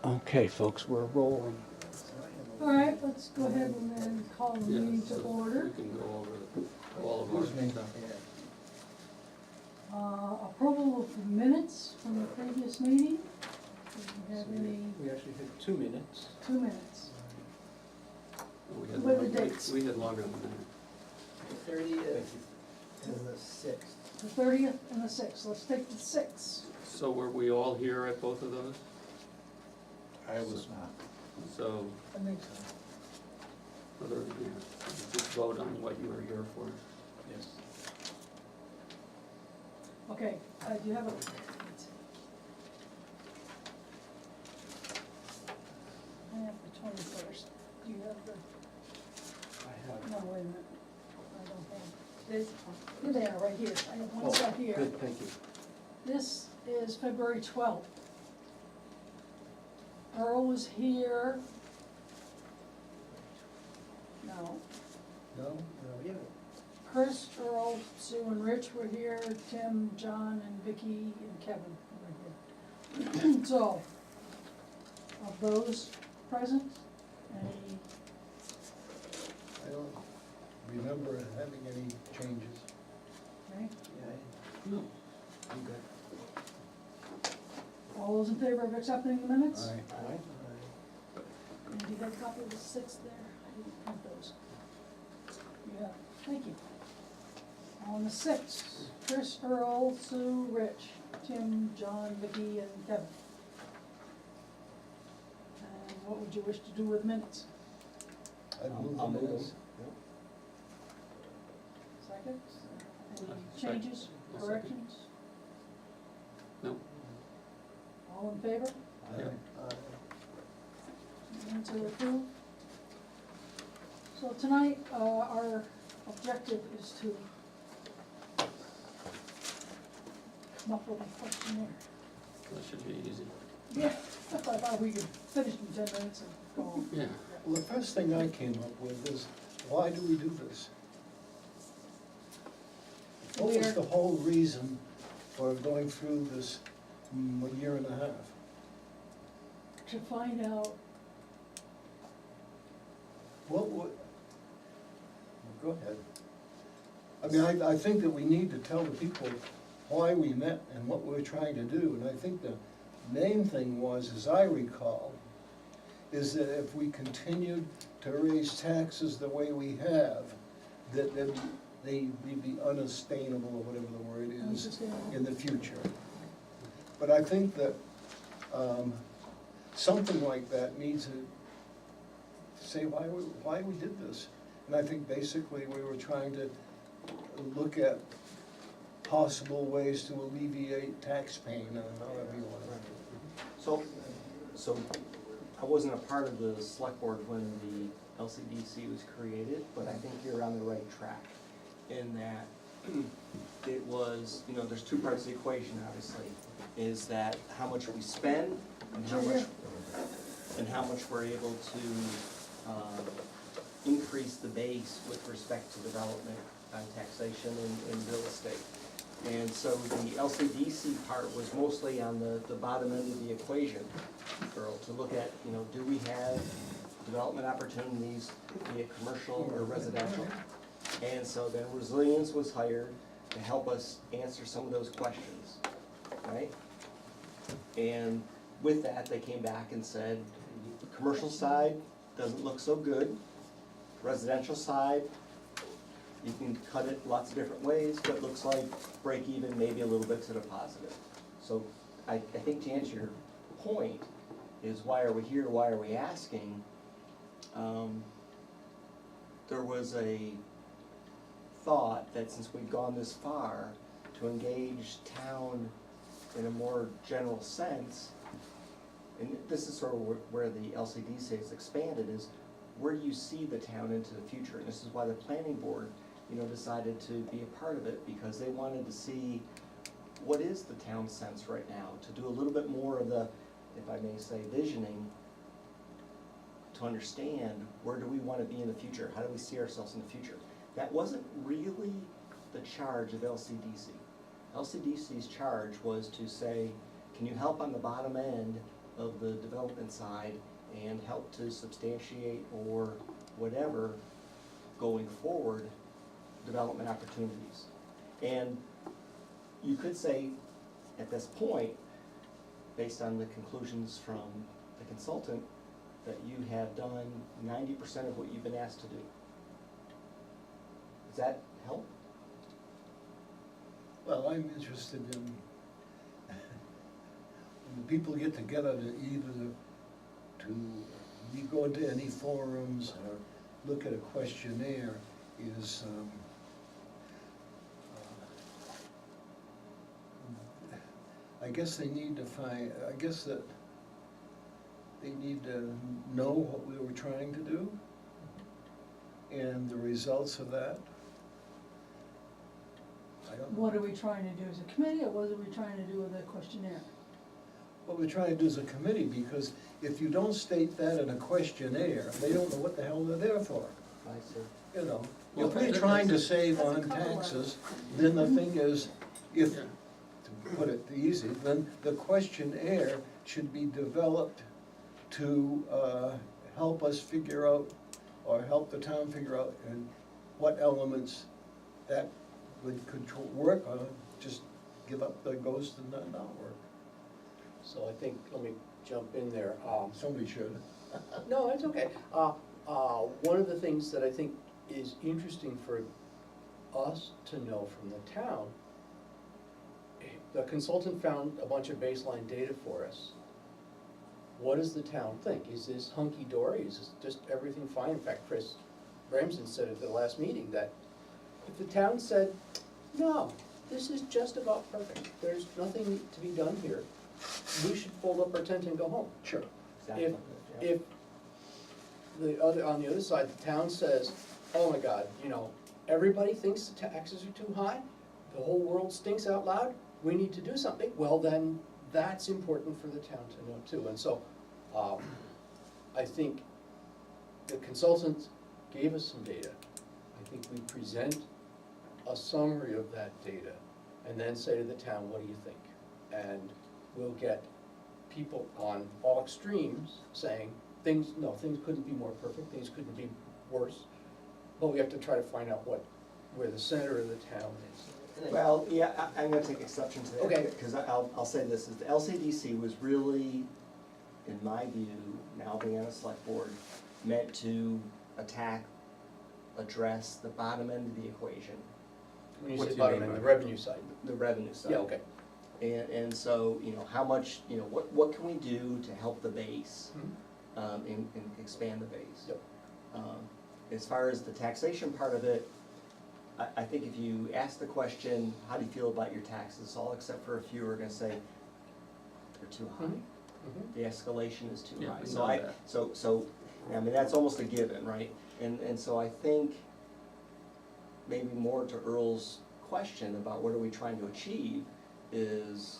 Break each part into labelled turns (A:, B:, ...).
A: Okay, folks, we're rolling.
B: All right, let's go ahead and then call the meeting to
C: We
B: order.
C: can go over all of our stuff.
B: Approval of the minutes from the previous meeting. Do we have any,
D: We actually had 2 minutes.
B: 2 minutes?
C: We had
B: What are the
C: longer-
B: dates?
C: We had longer than that.
D: The 30th and the 6th.
B: The 30th and the 6th. Let's take the 6th.
C: So were we all here at both of those?
A: I was not.
C: So,
B: I think
C: other, yeah, just vote on what you were here for.
D: Yes.
B: Okay, do you have a? I have the 21st. Do you have the,
D: I have.
B: no, wait a minute. I don't have, this, here they are, right here. I have one set here.
D: Good, thank you.
B: This is February 12th. Earl was here. No.
D: No, yeah.
B: Chris, Earl, Sue, and Rich were here. Tim, John, and Vicky, and Kevin were here. So, of those present, any,
E: I don't remember having any changes.
B: okay?
D: Yeah,
C: No.
D: I'm good.
B: All those in favor of accepting the minutes?
E: Aye.
D: All right.
B: And do you have a copy of the 6th there? I didn't print those. Yeah, thank you. On the 6th, Chris, Earl, Sue, Rich, Tim, John, Vicky, and Kevin. And what would you wish to do with minutes?
E: I'd move
D: I'll
E: the
D: move
E: minutes.
D: them.
B: Second? Any
C: Second.
B: changes,
C: I'll second.
B: corrections?
C: No?
B: All in favor?
C: Yeah.
B: Minutes are approved. So tonight, our objective is to come up with a questionnaire.
C: That should be easy.
B: Yeah, I thought we could finish in 10 minutes and go home.
C: Yeah.
E: Well, the first thing I came up with is, why do we do this? What was
B: We're-
E: the whole reason for going through this a year and a half?
B: To find out,
E: What would, go ahead. I mean, I think that we need to tell the people why we met and what we're trying to do. And I think the main thing was, as I recall, is that if we continued to raise taxes the way we have, that they'd be unsustainable, or whatever the word is,
B: Unsustainable.
E: in the future. But I think that something like that needs to say why we did this. And I think basically we were trying to look at possible ways to alleviate tax pain, however you want to.
F: So I wasn't a part of the select board when the LCDC was created, but I think you're on the right track in that it was, there's two parts of the equation, obviously, is that how much we spend and how much we're able to increase the base with respect to development, taxation, and real estate. And so the LCDC part was mostly on the bottom end of the equation, Earl, to look at, do we have development opportunities, be it commercial or residential? And so then Resilience was hired to help us answer some of those questions, right? And with that, they came back and said, the commercial side doesn't look so good. Residential side, you can cut it lots of different ways, but looks like break even, maybe a little bit to the positive. So I think to answer your point is why are we here, why are we asking? There was a thought that since we've gone this far, to engage town in a more general sense, and this is sort of where the LCDC has expanded, is where do you see the town into the future? And this is why the planning board, decided to be a part of it, because they wanted to see what is the town's sense right now, to do a little bit more of the, if I may say, visioning, to understand where do we want to be in the future, how do we see ourselves in the future. That wasn't really the charge of LCDC. LCDC's charge was to say, can you help on the bottom end of the development side and help to substantiate or whatever going forward development opportunities. And you could say, at this point, based on the conclusions from the consultant, that you have done 90% of what you've been asked to do. Does that help?
E: Well, I'm interested in, when people get together to either you go into any forums or look at a questionnaire, is, I guess they need to find, I guess that they need to know what we were trying to do and the results of that. I don't know.
B: What are we trying to do as a committee, or what are we trying to do with the questionnaire?
E: What we're trying to do as a committee, because if you don't state that in a questionnaire, they don't know what the hell they're there for,
F: I see.
E: you know?
C: Well,
E: If we're trying to save
B: That's a
E: on
B: cover letter.
E: taxes, then the thing is, if,
C: Yeah.
E: to put it easy, then the questionnaire should be developed to help us figure out, or help the town figure out, and what elements that would control, work, or just give up the ghost and not work.
D: So I think, let me jump in there.
E: Somebody should.
D: No, it's okay. One of the things that I think is interesting for us to know from the town, the consultant found a bunch of baseline data for us. What does the town think? Is this hunky-dory? Is this just everything fine? In fact, Chris Bramson said at the last meeting that if the town said, no, this is just about perfect, there's nothing to be done here, we should fold up our tent and go home.
E: Sure.
F: Exactly.
D: If on the other side, the town says, oh my God, you know, everybody thinks the taxes are too high, the whole world stinks out loud, we need to do something, well then, that's important for the town to know too. And so, I think the consultant gave us some data. I think we present a summary of that data and then say to the town, what do you think? And we'll get people on all extremes saying, things couldn't be more perfect, things couldn't be worse, but we have to try to find out where the center of the town is.
F: Well, yeah, I'm gonna take exception to that.
D: Okay.
F: Because I'll say this, is the LCDC was really, in my view, now being on a select board, meant to address the bottom end of the equation,
D: When you
C: What
D: say
C: do you
D: bottom
C: mean
D: end,
C: by
D: the revenue side.
F: the revenue side.
D: Yeah, okay.
F: And so, you know, how much, you know, what can we do to help the base, and expand the base?
D: Yep.
F: As far as the taxation part of it, I think if you ask the question, how do you feel about your taxes, all except for a few are gonna say, they're too high.
D: Mhm.
F: The escalation is too
C: Yeah,
F: high.
C: we
F: So
C: know
F: I,
C: that.
F: so, I mean, that's almost a given, right? And so I think maybe more to Earl's question about what are we trying to achieve is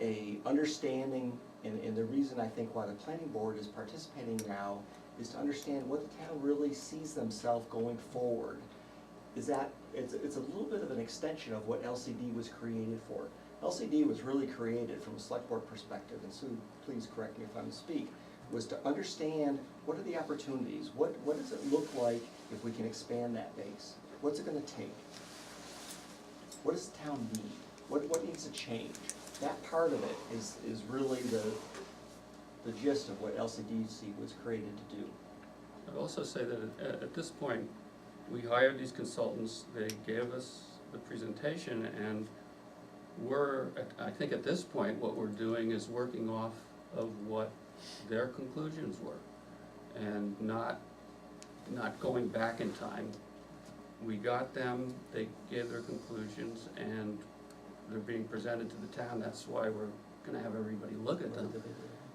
F: a understanding, and the reason I think why the planning board is participating now is to understand what the town really sees themselves going forward. Is that, it's a little bit of an extension of what LCD was created for. LCD was really created from a select board perspective, and Sue, please correct me if I misspeak, was to understand what are the opportunities, what does it look like if we can expand that base? What's it gonna take? What does the town need? What needs to change? That part of it is really the gist of what LCDC was created to do.
C: I'd also say that at this point, we hired these consultants, they gave us the presentation, and I think at this point, what we're doing is working off of what their conclusions were, and not going back in time. We got them, they gave their conclusions, and they're being presented to the town, that's why we're gonna have everybody look at them.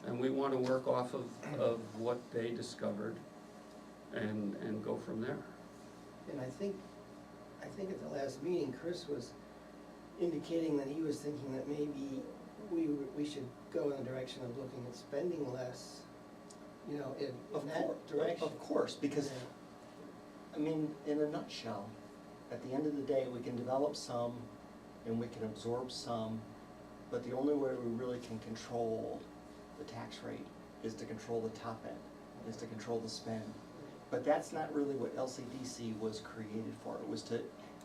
C: And we wanna work off of what they discovered and go from there.
G: And I think at the last meeting, Chris was indicating that he was thinking that maybe we should go in the direction of looking at spending less, you know, in that direction.
F: Of course, because,
G: Yeah.
F: I mean, in a nutshell, at the end of the day, we can develop some and we can absorb some, but the only way we really can control the tax rate is to control the top end, is to control the spend. But that's not really what LCDC was created for. It was to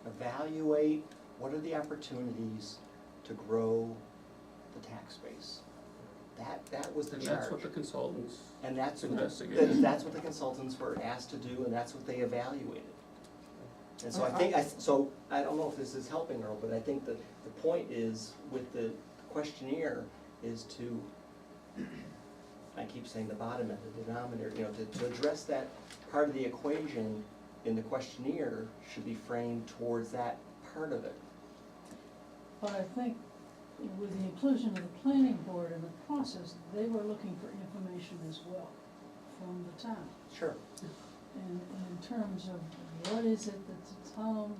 F: evaluate what are the opportunities to grow the tax base. That was the
C: And
F: charge.
C: that's what the consultants
F: And that's
C: investigated.
F: that's what the consultants were asked to do, and that's what they evaluated. And so I don't know if this is helping, Earl, but I think that the point is, with the questionnaire, is to, I keep saying the bottom end, the denominator, you know, to address that part of the equation in the questionnaire should be framed towards that part of it.
B: But I think with the inclusion of the planning board in the process, they were looking for information as well from the town.
F: Sure.
B: And in terms of what is it that the town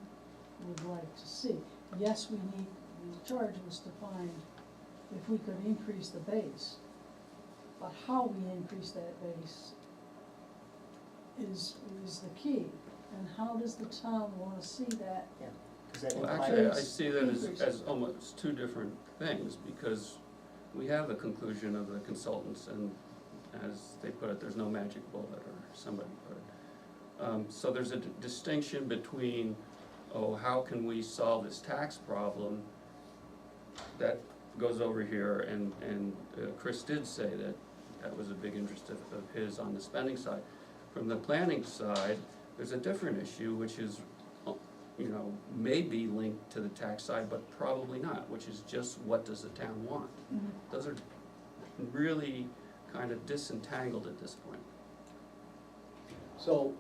B: would like to see? Yes, we need, the charge was to find if we could increase the base, but how we increase that base is the key. And how does the town wanna see that?
F: Yeah. 'Cause that
C: Well,
F: implies-
C: actually, I see that as almost two different things, because we have the conclusion of the consultants, and as they put it, there's no magic bullet, or somebody put it. So there's a distinction between, oh, how can we solve this tax problem? That goes over here, and Chris did say that that was a big interest of his on the spending side. From the planning side, there's a different issue, which is, you know, may be linked to the tax side, but probably not, which is just what does the town want? Those are really kind of disentangled at this point.
D: So,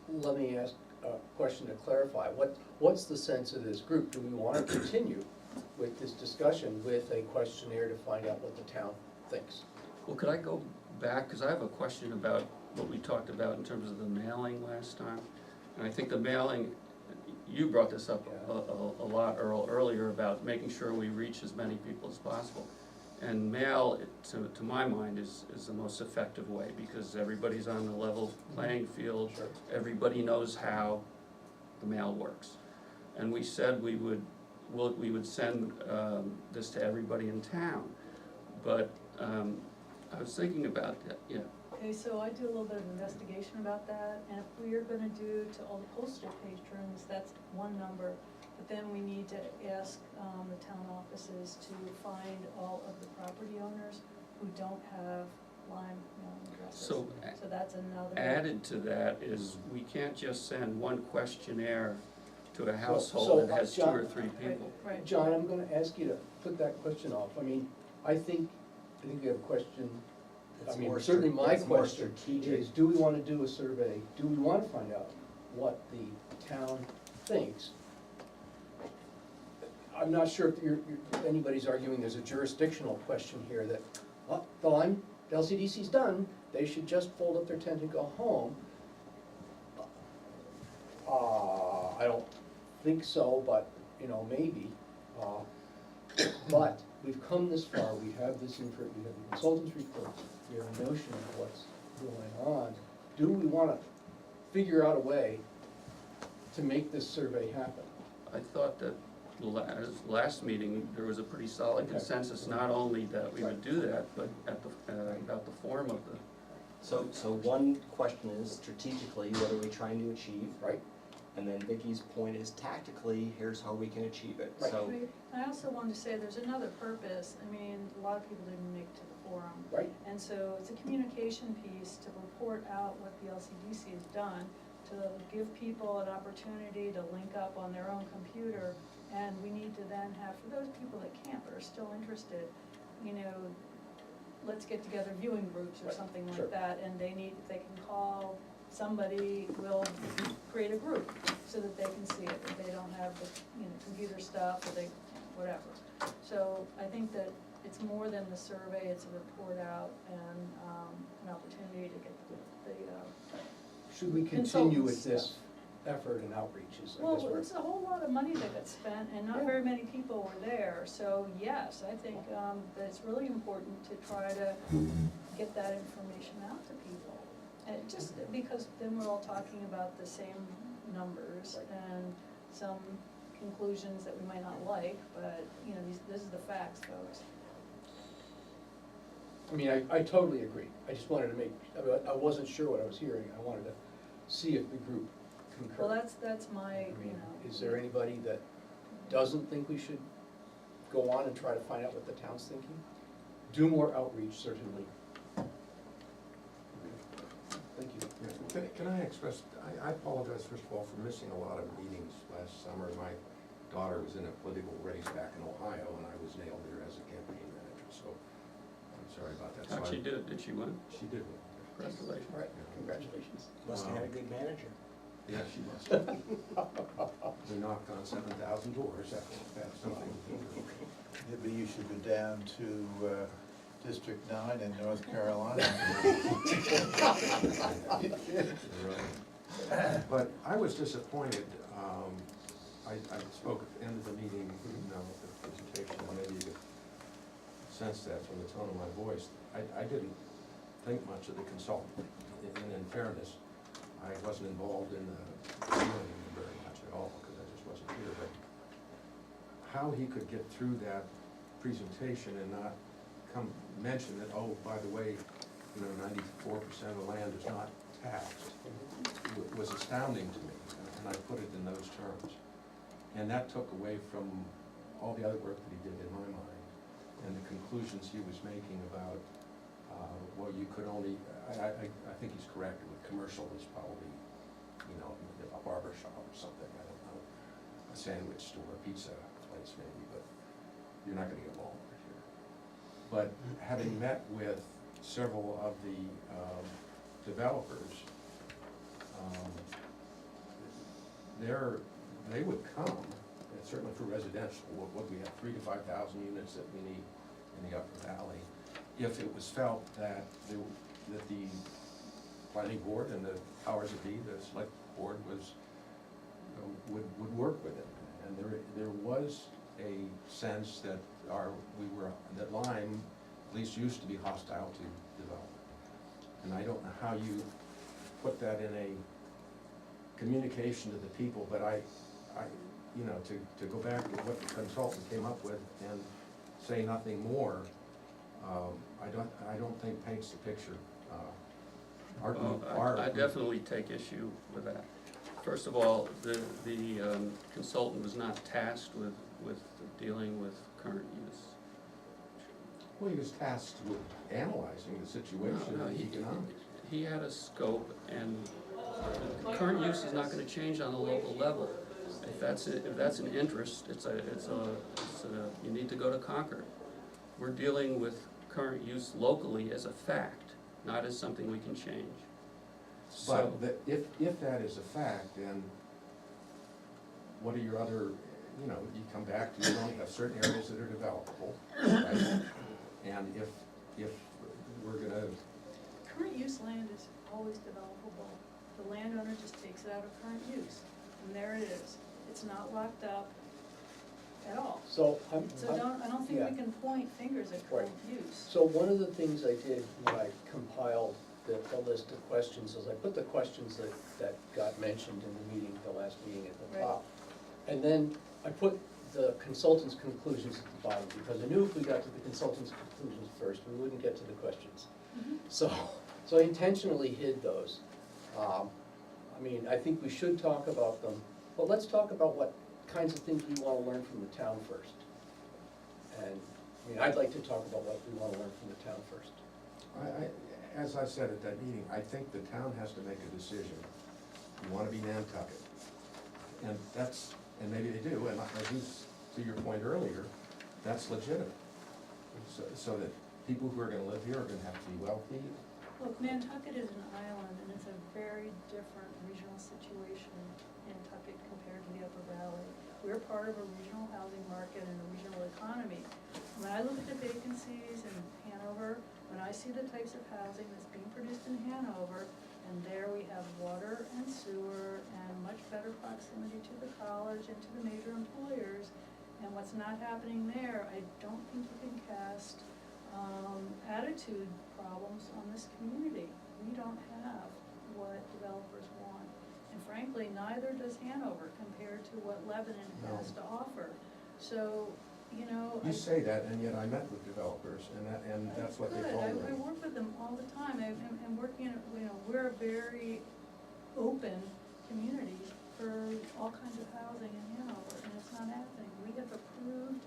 D: let me ask a question to clarify. What's the sense of this group? Do we wanna continue with this discussion with a questionnaire to find out what the town thinks?
C: Well, could I go back, because I have a question about what we talked about in terms of the mailing last time. And I think the mailing, you brought this up a lot, Earl, earlier, about making sure we reach as many people as possible. And mail, to my mind, is the most effective way, because everybody's on the level playing field.
D: Sure.
C: Everybody knows how the mail works. And we said we would send this to everybody in town. But I was thinking about that, yeah.
H: Okay, so I do a little bit of investigation about that, and if we are gonna do to all the postal patrons, that's one number. But then we need to ask the town offices to find all of the property owners who don't have Lyme mailing addresses.
C: So
H: that's another.
C: added to that is, we can't just send one questionnaire to a
D: So,
C: household that has two
D: John-
C: or three people.
H: Right.
D: John, I'm gonna ask you to put that question off. I mean, I think you have a question. I
F: It's
D: mean,
F: more
D: certainly my
F: it's more
D: question
F: strategic.
D: is, do we wanna do a survey? Do we wanna find out what the town thinks? I'm not sure if anybody's arguing there's a jurisdictional question here that, well, the LCDC's done, they should just fold up their tent and go home. I don't think so, but, you know, maybe. But we've come this far, we have this info, we have the consultant's report, we have a notion of what's going on. Do we wanna figure out a way to make this survey happen?
C: I thought that last meeting, there was a pretty solid
D: Okay.
C: consensus, not only that we would do that, but about the form of the,
F: So one question is strategically, what are we trying to achieve?
D: Right?
F: And then Vicky's point is tactically, here's how we can achieve it.
D: Right.
F: So,
H: I also wanted to say there's another purpose. I mean, a lot of people didn't make it to the forum.
D: Right?
H: And so it's a communication piece to report out what the LCDC has done, to give people an opportunity to link up on their own computer. And we need to then have, for those people that can't but are still interested, you know, let's get together viewing groups or
D: Right,
H: something
D: sure.
H: like that. And they need, if they can call somebody, will create a group so that they can see it, if they don't have the, you know, computer stuff or they, whatever. So I think that it's more than the survey, it's a report out and an opportunity to get the
D: Should we continue with
H: Consultants,
D: this effort and outreaches? I guess
H: well,
D: we're-
H: it's a whole lot of money that got spent and not
D: Yeah.
H: very many people were there. So yes, I think that it's really important to try to get that information out to people. And just because then we're all talking about the same numbers
D: Right.
H: and some conclusions that we might not like, but, you know, this is the facts, folks.
D: I mean, I totally agree. I just wanted to make, I wasn't sure what I was hearing. I wanted to see if the group concurred.
H: Well, that's my,
D: I
H: you
D: mean,
H: know.
D: is there anybody that doesn't think we should go on and try to find out what the town's thinking? Do more outreach, certainly. Thank you.
I: Can I express, I apologize first of all for missing a lot of meetings last summer. My daughter was in a political race back in Ohio and I was nailed there as a campaign manager, so I'm sorry about that.
C: How'd she do? Did she win?
I: She did win.
C: Congratulations.
D: All right, congratulations.
F: Must have had a good manager.
I: Yeah, she must. We knocked on 7,000 doors, that's something.
A: Yeah, but you should go down to District 9 in North Carolina.
I: Right. But I was disappointed, I spoke at the end of the meeting, you know, with the presentation, and maybe you could sense that from the tone of my voice. I didn't think much of the consultant, and in fairness, I wasn't involved in the dealing very much at all, because I just wasn't here, but how he could get through that presentation and not mention that, oh, by the way, you know, 94% of the land is not taxed, was astounding to me, and I put it in those terms. And that took away from all the other work that he did in my mind, and the conclusions he was making about, well, you could only, I think he's correct, with commercial is probably, you know, a barber shop or something, I don't know, a sandwich store, a pizza place maybe, but you're not gonna get Walmart here. But having met with several of the developers, they would come, and certainly for residential, what we have, 3,000 to 5,000 units that we need in the Upper Valley, if it was felt that the planning board and the powers that be, the select board was, would work with it. And there was a sense that that Lyme at least used to be hostile to development. And I don't know how you put that in a communication to the people, but I you know, to go back to what the consultant came up with and say nothing more, I don't think paints the picture. Our group,
C: I definitely take issue with that. First of all, the consultant was not tasked with dealing with current use.
I: Well, he was tasked with analyzing the situation
C: No,
I: and economics.
C: he had a scope, and the current use is not gonna change on a local level. If that's an interest, you need to go to Concord. We're dealing with current use locally as a fact, not as something we can change. So,
I: But if that is a fact, then what are your other, you know, you come back to, you only have certain areas that are developable, right? And if we're gonna,
H: Current use land is always developable. The landowner just takes it out of current use, and there it is. It's not locked up at all.
D: So
H: I don't think
D: yeah.
H: we can point fingers at current use.
D: So one of the things I did when I compiled the list of questions is I put the questions that got mentioned in the meeting, the last meeting at the
H: Right.
D: top. And then I put the consultant's conclusions at the bottom, because I knew if we got to the consultant's conclusions first, we wouldn't get to the questions.
H: Mhm.
D: So I intentionally hid those. I mean, I think we should talk about them, but let's talk about what kinds of things we wanna learn from the town first. And, I mean, I'd like to talk about what we wanna learn from the town first.
I: as I said at that meeting, I think the town has to make a decision. You wanna be Nantucket. And maybe they do, and to your point earlier, that's legitimate. So that people who are gonna live here are gonna have to be wealthy.
H: Look, Nantucket is an island, and it's a very different regional situation, Nantucket compared to the Upper Valley. We're part of a regional housing market and a regional economy. When I look at the vacancies in Hanover, when I see the types of housing that's being produced in Hanover, and there we have water and sewer and much better proximity to the college and to the major employers, and what's not happening there, I don't think you can cast attitude problems on this community. We don't have what developers want. And frankly, neither does Hanover compared to what Lebanon has to offer. So, you know.
I: You say that, and yet I met with developers, and that's what they
H: Good.
I: told me.
H: I work with them all the time, and working, you know, we're a very open community for all kinds of housing in Hanover, and it's not happening. We have approved,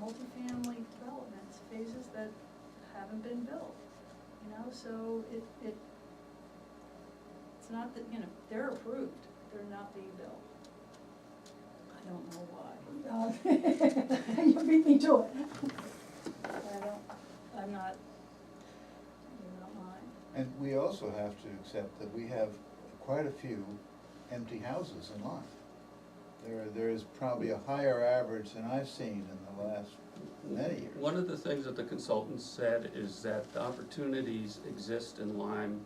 H: multifamily developments, phases that haven't been built, you know, so it's not that, you know, they're approved, they're not being built. I don't know why.
B: You beat me to it.
H: I'm not, they're not mine.
A: And we also have to accept that we have quite a few empty houses in Lyme. There is probably a higher average than I've seen in the last many years.
C: One of the things that the consultant said is that the opportunities exist in Lyme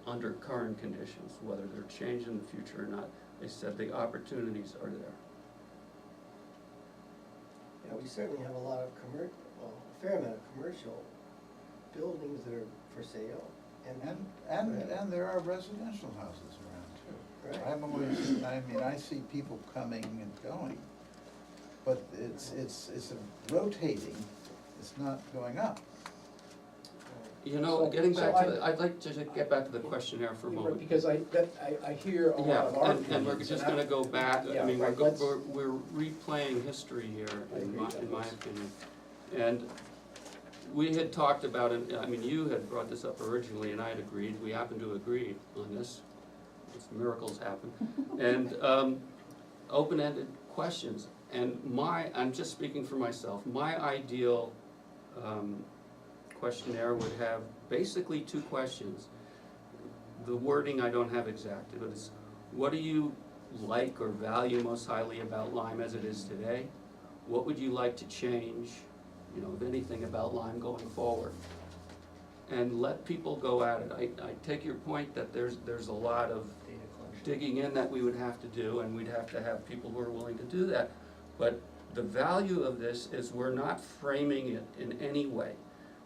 C: under current conditions, whether they're changed in the future or not. They said the opportunities are there.
G: Yeah, we certainly have a lot of a fair amount of commercial buildings that are for sale.
A: And there are residential houses around too.
G: Right.
A: I see people coming and going, but it's rotating, it's not going up.
C: You know,
D: So-
C: getting
D: so
C: back to I'd like to just get back to the questionnaire for a moment.
D: Because I hear a lot of
C: Yeah,
D: our
C: and we're
D: opinions,
C: just
D: and I-
C: gonna go back, I
D: Yeah,
C: mean,
D: right, let's-
C: we're replaying history here,
D: I
C: in
D: agree,
C: my
D: Douglas.
C: opinion. And we had talked about it, I mean, you had brought this up originally, and I had agreed, we happened to agree on this, it's miracles happen. And, open-ended questions, and I'm just speaking for myself, my ideal, questionnaire would have basically two questions. The wording I don't have exact, but it's, what do you like or value most highly about Lyme as it is today? What would you like to change, you know, if anything, about Lyme going forward? And let people go at it. I take your point that there's a lot of
F: Data collection.
C: digging in that we would have to do, and we'd have to have people who are willing to do that. But the value of this is we're not framing it in any way.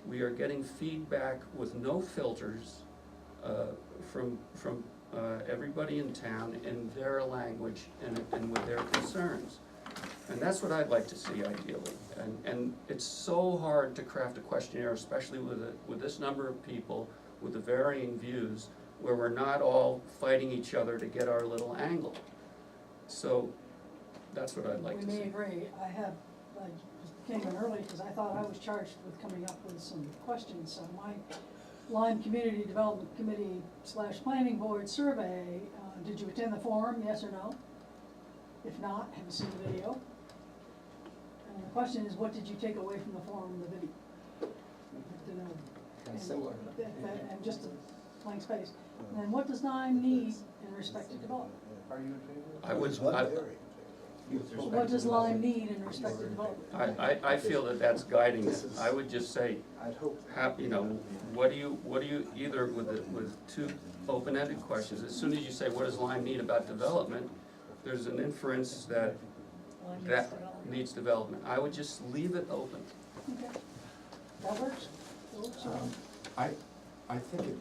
C: We are getting feedback with no filters from everybody in town in their language and with their concerns. And that's what I'd like to see ideally. And it's so hard to craft a questionnaire, especially with this number of people, with the varying views, where we're not all fighting each other to get our little angle. So that's what I'd like to
B: We
C: see.
B: may agree. I just came in early because I thought I was charged with coming up with some questions. So my Lyme Community Development Committee / Planning Board survey, did you attend the forum, yes or no? If not, have you seen the video? And the question is, what did you take away from the forum and the video? You know,
F: Kind of similar.
B: and just a blank space. And then what does Lyme need in respect to development?
I: Are you in favor?
C: I would,
B: What does Lyme need in respect to development?
C: I feel that that's guiding it. I would just say, you know, what do you, either with two open-ended questions, as soon as you say, what does Lyme need about development, there's an inference that needs development. I would just leave it open.
B: Okay, that works. That works.
I: I think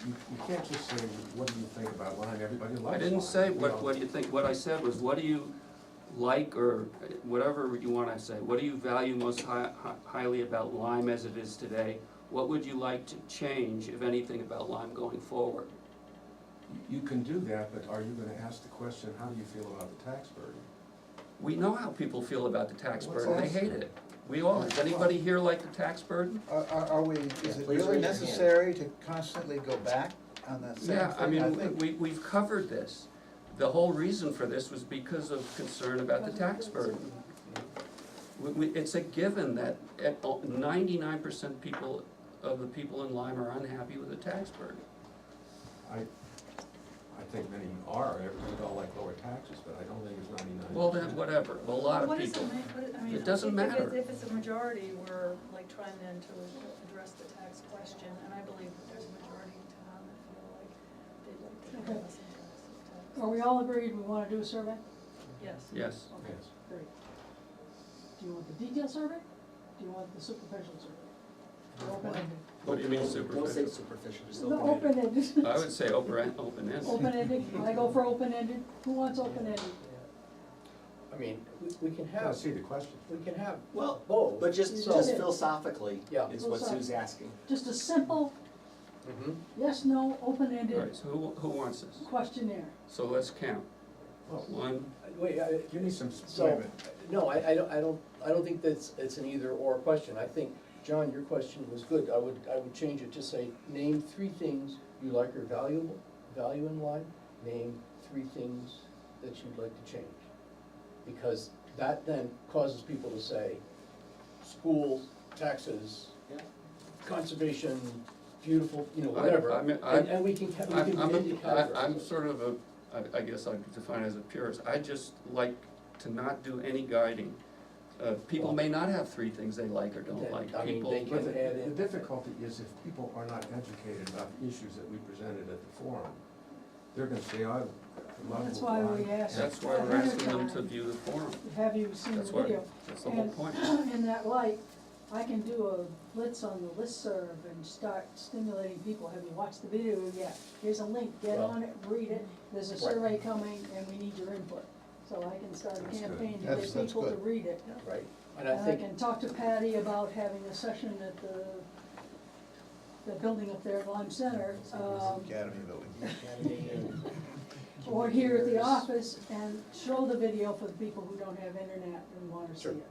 I: you can't just say, what do you think about Lyme, everybody loves Lyme.
C: I didn't say,
I: You know.
C: what do you think, what I said was, what do you like, or whatever you wanna say, what do you value most highly about Lyme as it is today? What would you like to change, if anything, about Lyme going forward?
I: You can do that, but are you gonna ask the question, how do you feel about the tax burden?
C: We know how people feel about the tax
I: What's
C: burden, they
I: that?
C: hate it. We all, does anybody here like the tax burden?
A: Are we, is it
F: please
A: really
F: raise your hand.
A: necessary to constantly go back on that same
C: Yeah, I
A: thing?
C: mean, we've covered this. The whole reason for this was because of concern about the tax burden. It's a given that 99% of the people in Lyme are unhappy with the tax burden.
I: I think many are, we'd all like lower taxes, but I don't think it's 99%.
C: Well, then, whatever, a lot of
H: What does
C: people.
H: it make, I mean,
C: It doesn't
H: if
C: matter.
H: If it's a majority, we're like trying then to address the tax question, and I believe that there's a majority in town that feel like they'd like to
B: Okay.
H: have less tax.
B: Are we all agreed we wanna do a survey?
H: Yes.
C: Yes.
B: Okay,
I: Yes.
B: great. Do you want the detailed survey? Do you want the superficial survey? Open-ended.
C: What do you mean
F: Don't say
C: superficial?
F: superficial, just
B: No,
F: open-ended.
B: open-ended.
C: I would say open-ended.
B: Open-ended, I go for open-ended, who wants open-ended?
D: I mean, we can
I: I
D: have,
I: see the question.
D: we can have
F: Well,
D: both.
F: but just
B: So-
F: philosophically
D: Yeah.
F: is what Sue's asking.
B: Just a simple
D: Mhm.
B: yes, no,
C: All
B: open-ended
C: right, so who wants this?
B: questionnaire.
C: So let's count.
I: Well,
C: One,
D: Wait,
I: give me some.
D: so, no, I don't think that's, it's an either or question. I think, John, your question was good. I would change it to say, name 3 things you like or value in Lyme. Name 3 things that you'd like to change. Because that then causes people to say, schools, taxes,
F: Yeah.
D: conservation, beautiful, you know,
C: I
D: whatever.
C: mean,
D: And we can categorize
C: I'm
D: it.
C: sort of I guess I'd define it as a purist. I just like to not do any guiding. People may not have 3 things they like or don't
D: Then,
C: like.
D: I mean,
C: People,
D: they can
I: But the
D: add in.
I: difficulty is if people are not educated about the issues that we presented at the forum, they're gonna say, I love.
B: That's why we asked.
C: that's why we're asking them to view the forum.
B: Have you seen the
C: That's why,
B: video?
C: that's the whole
B: And
C: point.
B: in that light, I can do a blitz on the listserv and start stimulating people. Have you watched the video yet? Here's a link, get
D: Well-
B: on it, read it, there's a survey coming and we need your input. So I can start a
I: That's good.
B: campaign to
A: That's
B: get people to
A: good.
B: read it.
D: Right, and
B: And
D: I
B: I
D: think,
B: can talk to Patty about having a session at the building up there at Lyme Center,
A: Academy building.
F: Academy and
B: or here at the
F: engineers.
B: office and show the video for the people who don't have internet and wanna see
D: Sure.
B: it.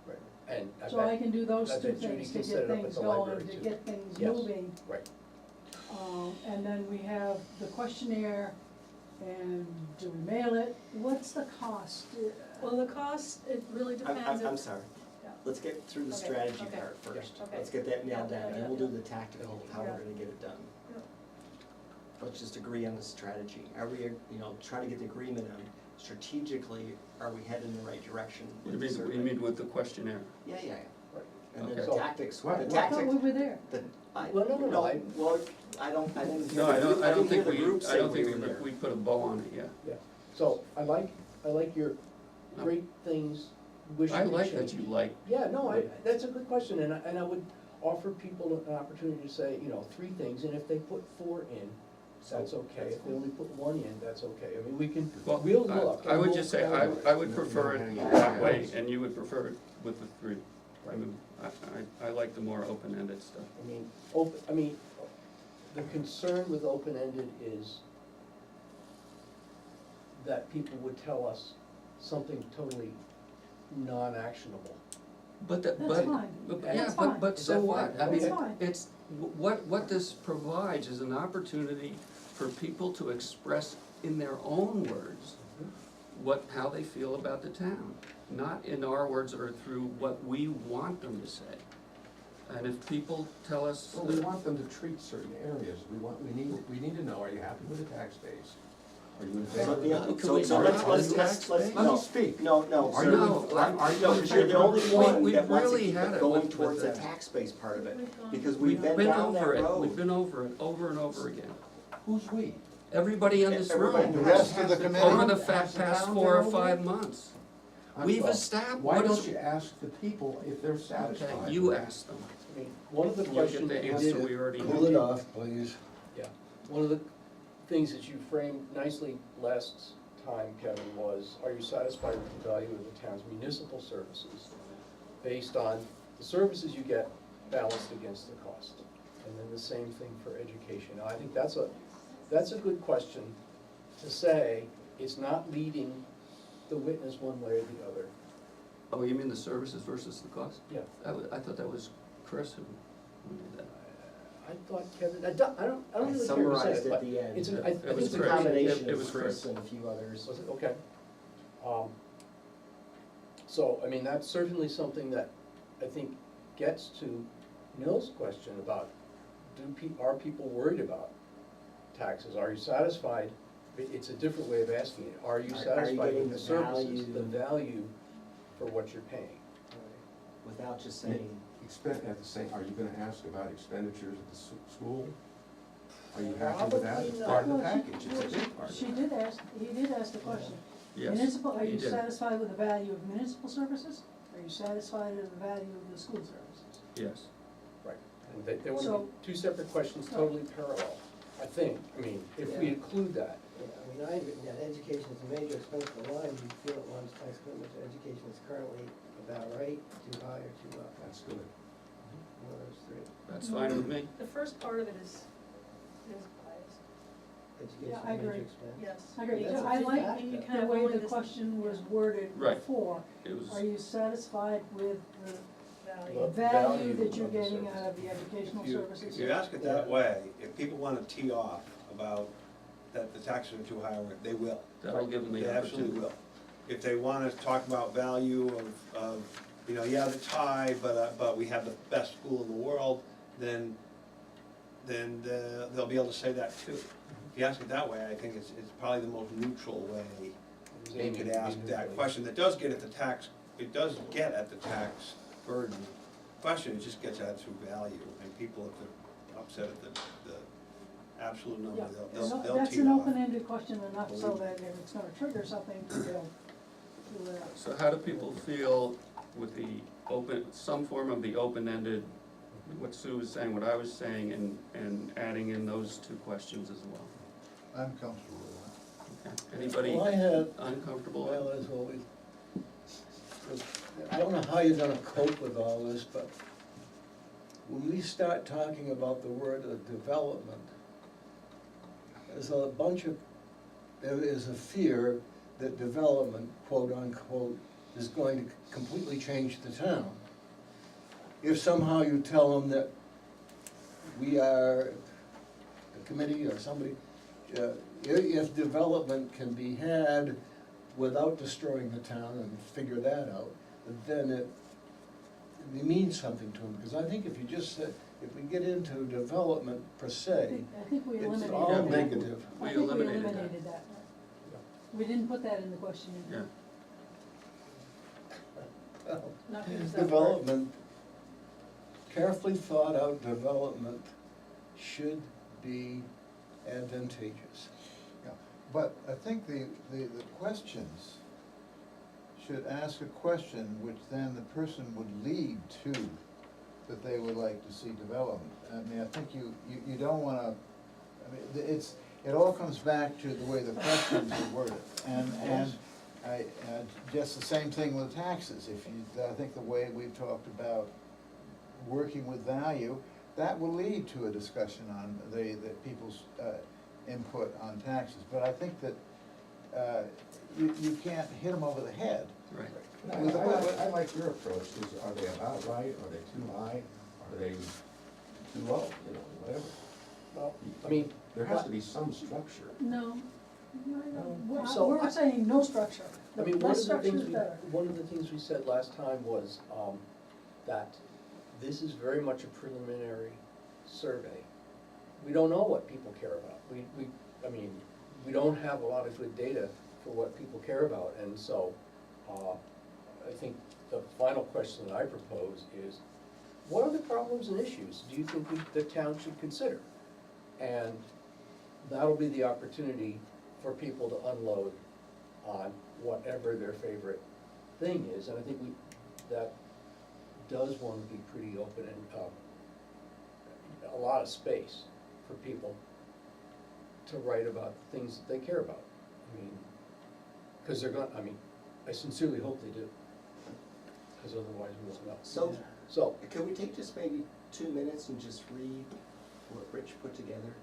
D: right, and I
B: So I
D: bet,
B: can do those
D: I
B: 2
D: bet Judy
B: things to
D: can set
B: get
D: it up at
B: things
D: the
B: going,
D: library,
B: to
D: too.
B: get things
D: Yes.
B: moving.
D: right,
B: And then we have the questionnaire, and do we mail it? What's the cost?
H: Well, the cost, it really depends.
F: I'm
H: if-
F: sorry.
H: Yeah.
F: Let's get through the
H: Okay,
F: strategy
H: okay.
F: part first.
H: Okay.
F: Let's get that nailed
H: Yeah,
F: down,
H: yeah,
F: and we'll
H: yeah,
F: do the tactical, how we're
H: Yeah.
F: gonna get it done.
H: Yeah.
F: Let's just agree on the strategy. Are we, trying to get the agreement on strategically, are we heading in the right direction?
C: You
F: with the
C: mean,
F: survey?
C: you mean with the questionnaire?
F: Yeah.
D: right.
F: And then
C: Okay.
F: the tactics,
I: What?
F: the
B: I thought
F: tactics,
B: we were there.
D: Well, no,
F: well, I didn't hear,
C: No, I don't
F: didn't hear
C: think
F: the group
C: I
F: say
C: don't
F: we
C: think
F: were there.
C: we put a bow on it yet.
D: Yeah, so I like your
C: No.
D: great things, wish you
C: I
D: could
C: like that
D: change.
C: you like,
D: Yeah, no, that's a good question, and I would offer people an opportunity to say, 3 things, and if they put 4 in, that's okay. If they only put 1 in, that's okay. I mean,
C: well,
D: we'll look.
C: I
D: and
C: would
D: we'll
C: just say,
D: evaluate.
C: I would prefer it that way, and you would prefer it with the 3. I
D: Right.
C: mean, I like the more open-ended stuff.
D: I mean, the concern with open-ended is that people would tell us something totally non-actionable.
C: But that,
B: That's
C: but,
B: fine.
C: but-
B: That's
C: yeah,
B: fine.
C: but
D: Is
C: so
D: that
C: what?
D: fine?
C: I mean,
B: That's fine.
C: it's, what this provides is an opportunity for people to express in their own words how they feel about the town, not in our words or through what we want them to say. And if people tell us,
I: Well, we want them to treat certain areas. We need to know, are you happy with the tax base? Are you in favor
F: So,
I: of
F: yeah,
I: it?
F: so let's,
I: Let me
F: no,
I: speak.
F: no,
I: Are you,
F: no,
I: are you?
F: no, because you're the only one
C: we
F: that wants to
C: really
F: keep
C: had
F: it
C: it
F: going
C: with
F: towards the
C: the-
F: tax base part of it,
H: We've gone-
F: because
C: we've
F: we've been
C: been
F: down that
C: over it,
F: road.
C: we've been over it over and over again.
I: Who's we?
C: Everybody in this
F: Everybody
C: room,
A: The rest of the committee.
C: over the
I: Has the
C: past
I: town
C: 4 or
I: been over
C: 5
I: it?
C: months.
I: I'm
C: We've
I: sorry.
C: established.
I: Why don't you ask the people if they're
C: Okay,
I: satisfied?
C: you ask them.
D: I mean, one of the
C: You'll
D: questions
C: get the
D: that you
C: answer
D: did,
C: we already
E: Cool
C: know.
E: it off, please.
D: one of the things that you framed nicely last time, Kevin, was, are you satisfied with the value of the town's municipal services based on the services you get balanced against the cost? And then the same thing for education. Now, I think that's a good question to say, it's not leading the witness one way or the other.
C: Oh, you mean the services versus the cost?
D: Yeah.
C: I thought that was Chris who did that.
D: I thought Kevin, I don't
F: I
D: really care who said
F: summarized
D: it,
F: at
D: but
F: the end.
D: it's,
C: It
D: I
C: was
D: think
F: It's
D: it's
F: a
C: Chris.
F: combination
C: It
F: of
C: was
F: Chris
C: Chris.
F: and a few others.
D: Was it, okay. So, I mean, that's certainly something that I think gets to Mill's question about, are people worried about taxes? Are you satisfied? It's a different way of asking it. Are you
F: Are you
D: satisfied
F: getting
D: with the
F: the
D: services,
F: value?
D: the value for what you're paying?
F: Without just saying,
I: Are you gonna ask about expenditures at the school? Are you happy with that?
D: Probably
I: It's
D: not.
I: part of the
B: Well,
I: package, it's a big part of
B: She
I: it.
B: did ask, he did ask the question.
C: Yes,
B: Municipal, are
C: he
B: you
C: did.
B: satisfied with the value of municipal services? Are you satisfied with the value of the school services?
C: Yes.
D: Right. And they want to
B: So-
D: be two separate questions, totally parallel, I think. I mean, if we
G: Yeah.
D: include that.
G: Yeah, I mean, I had written down, education is a major expense for Lyme, do you feel that Lyme's tax commitment to education is currently about right, too high or too low?
I: That's good.
G: One of those three.
C: That's fine with me.
H: The first part of it is biased,
G: Education
B: I
G: is a major
B: agree.
G: expense.
H: yes.
B: I agree,
G: That's a
B: I
G: big
B: like
G: factor.
H: You can
B: the
H: have
B: way
H: only
B: the
H: this-
B: question was
H: yeah.
B: worded
C: Right.
B: before.
C: It was,
B: Are you satisfied with the
H: Value.
B: value that you're
D: of the
B: getting
D: service.
B: out of the educational
J: If you-
B: services?
J: If you ask it that way, if people wanna tee off about that the taxes are too high, they will.
C: that'll give them
J: They
C: the
J: absolutely
C: opportunity.
J: will. If they wanna talk about value of, you know, yeah, it's high, but we have the best school in the world, then they'll be able to say that too. If you ask it that way, I think it's probably the most neutral way they could ask that question. That does get at the tax, it does get at the tax burden question, it just gets at through value. And people, if they're upset at the absolute number,
B: Yeah,
J: they'll
B: so
J: tee
B: that's an
J: off.
B: open-ended question enough so that if it's gonna trigger something, they'll do it.
C: So how do people feel with the some form of the open-ended, what Sue was saying, what I was saying, and adding in those two questions as well?
A: I'm comfortable with that.
C: Okay. Anybody
E: Well, I had,
C: uncomfortable?
E: well, as always, I don't know how you're gonna cope with all this, but when we start talking about the word of development, there is a fear that development, quote unquote, is going to completely change the town. If somehow you tell them that we are, a committee or somebody, if development can be had without destroying the town and figure that out, then it means something to them, because I think if you just said, if we get into development per se,
B: I think we
E: it's
B: eliminated
E: all
B: that.
E: negative.
B: I
C: We
B: think we
C: eliminated that.
B: eliminated that. We didn't put that in the question.
C: Yeah,
H: Not gonna use that word.
E: Development, carefully thought out development should be advantageous.
A: Yeah, but I think the questions should ask a question which then the person would lead to that they would like to see development. I mean, I think you don't wanna, I mean, it all comes back to the way the questions are worded. And just the same thing with taxes. I think the way we've talked about working with value, that will lead to a discussion on the people's input on taxes. But I think that you can't hit them over the head.
C: right.
I: I like your approach, is are they about right, are they too high, are they too low, you know, whatever.
D: Well, I mean,
I: There has to be some structure.
B: No,
D: So
B: we're
D: I-
B: saying no structure.
D: I mean,
B: Less structure is better.
D: one of the things we said last time was, that this is very much a preliminary survey. We don't know what people care about. I mean, we don't have a lot of good data for what people care about, and so, I think the final question that I propose is, what are the problems and issues do you think the town should consider? And that'll be the opportunity for people to unload on whatever their favorite thing is, and I think that does want to be pretty open and, a lot of space for people to write about things that they care about. I mean, because they're gonna, I sincerely hope they do, because otherwise we won't know. So,
F: Could we take just maybe 2 minutes and just read what Rich put together?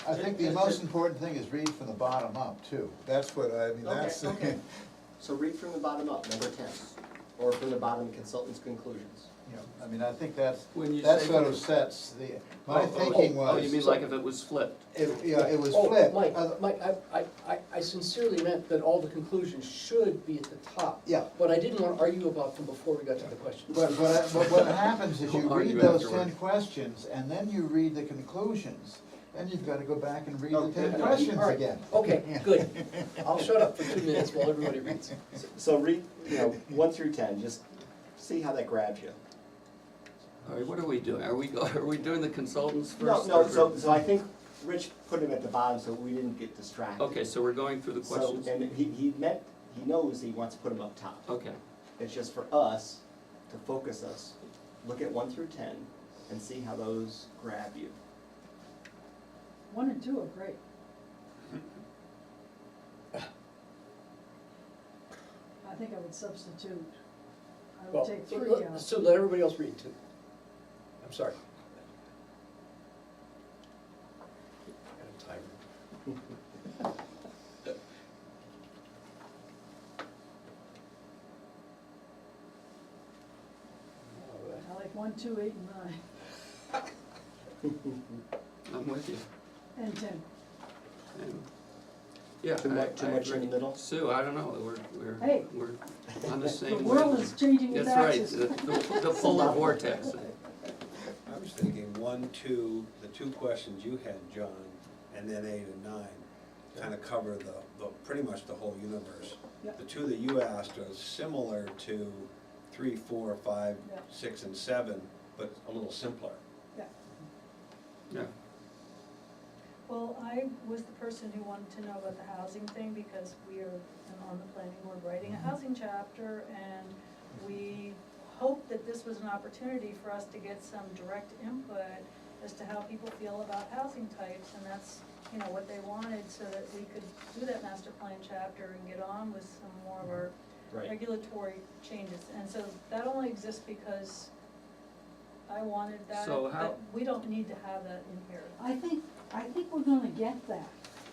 A: I think the most important thing is read from the bottom up too. That's what that's.
F: Okay. So read from the bottom up, number 10, or from the bottom, consultant's conclusions.
A: I mean, I think that
C: When you
A: sort
C: say
A: of
C: from-
A: sets my thinking was.
C: Oh, you mean like if it was flipped?
A: It was
D: oh,
A: flipped.
D: Mike, I sincerely meant that all the conclusions should be at the top.
A: Yeah.
D: But I didn't want to argue about them before we got to the questions.
A: But what happens is you
C: We'll
A: read
C: argue
A: those
C: afterwards.
A: 10 questions, and then you read the conclusions, then you've gotta go back and read the
F: Okay,
A: 10
F: all
A: questions
D: right.
A: again.
D: Okay, good. I'll shut up for 2 minutes while everybody reads.
F: So read, 1 through 10, just see how that grabs you.
C: All right, what are we doing? Are we doing the consultants
F: No,
C: first?
F: no,
C: or-
F: so I think Rich put him at the bottom so we didn't get distracted.
C: Okay, so we're going through the
F: So,
C: questions?
F: and he knows he wants to put him up top.
C: Okay,
F: It's just for us to focus us, look at 1 through 10 and see how those grab you.
B: 1 and 2 are great. I think I would substitute, I
D: Well,
B: would take
D: so
B: 3
D: let-
B: out.
D: So let everybody else read too. I'm sorry. Got a timer.
B: I like 1, 2, 8, and 9,
C: I'm with you.
B: and 10.
C: And, yeah,
F: Too
C: I
F: much in the
C: agree.
F: middle?
C: Sue, I don't know,
B: Hey.
C: we're on the
B: The
C: same.
B: world is changing its
C: That's right,
B: axis.
C: the polar vortex.
J: I was thinking 1, 2, the 2 questions you had, John, and then 8 and 9, kind of cover pretty much the whole universe.
B: Yep.
J: The 2 that you asked are similar to 3, 4, 5,
B: Yeah.
J: 6, and 7, but a little simpler.
B: Yeah.
C: Yeah,
H: Well, I was the person who wanted to know about the housing thing, because we are on the planning board writing a housing chapter, and we hoped that this was an opportunity for us to get some direct input as to how people feel about housing types, and that's, you know, what they wanted, so that we could do that master plan chapter and get on with some more of our
F: Right.
H: regulatory changes. And so that only exists because I wanted that,
C: So how-
H: but we don't need to have that in here.
B: I think we're gonna get that,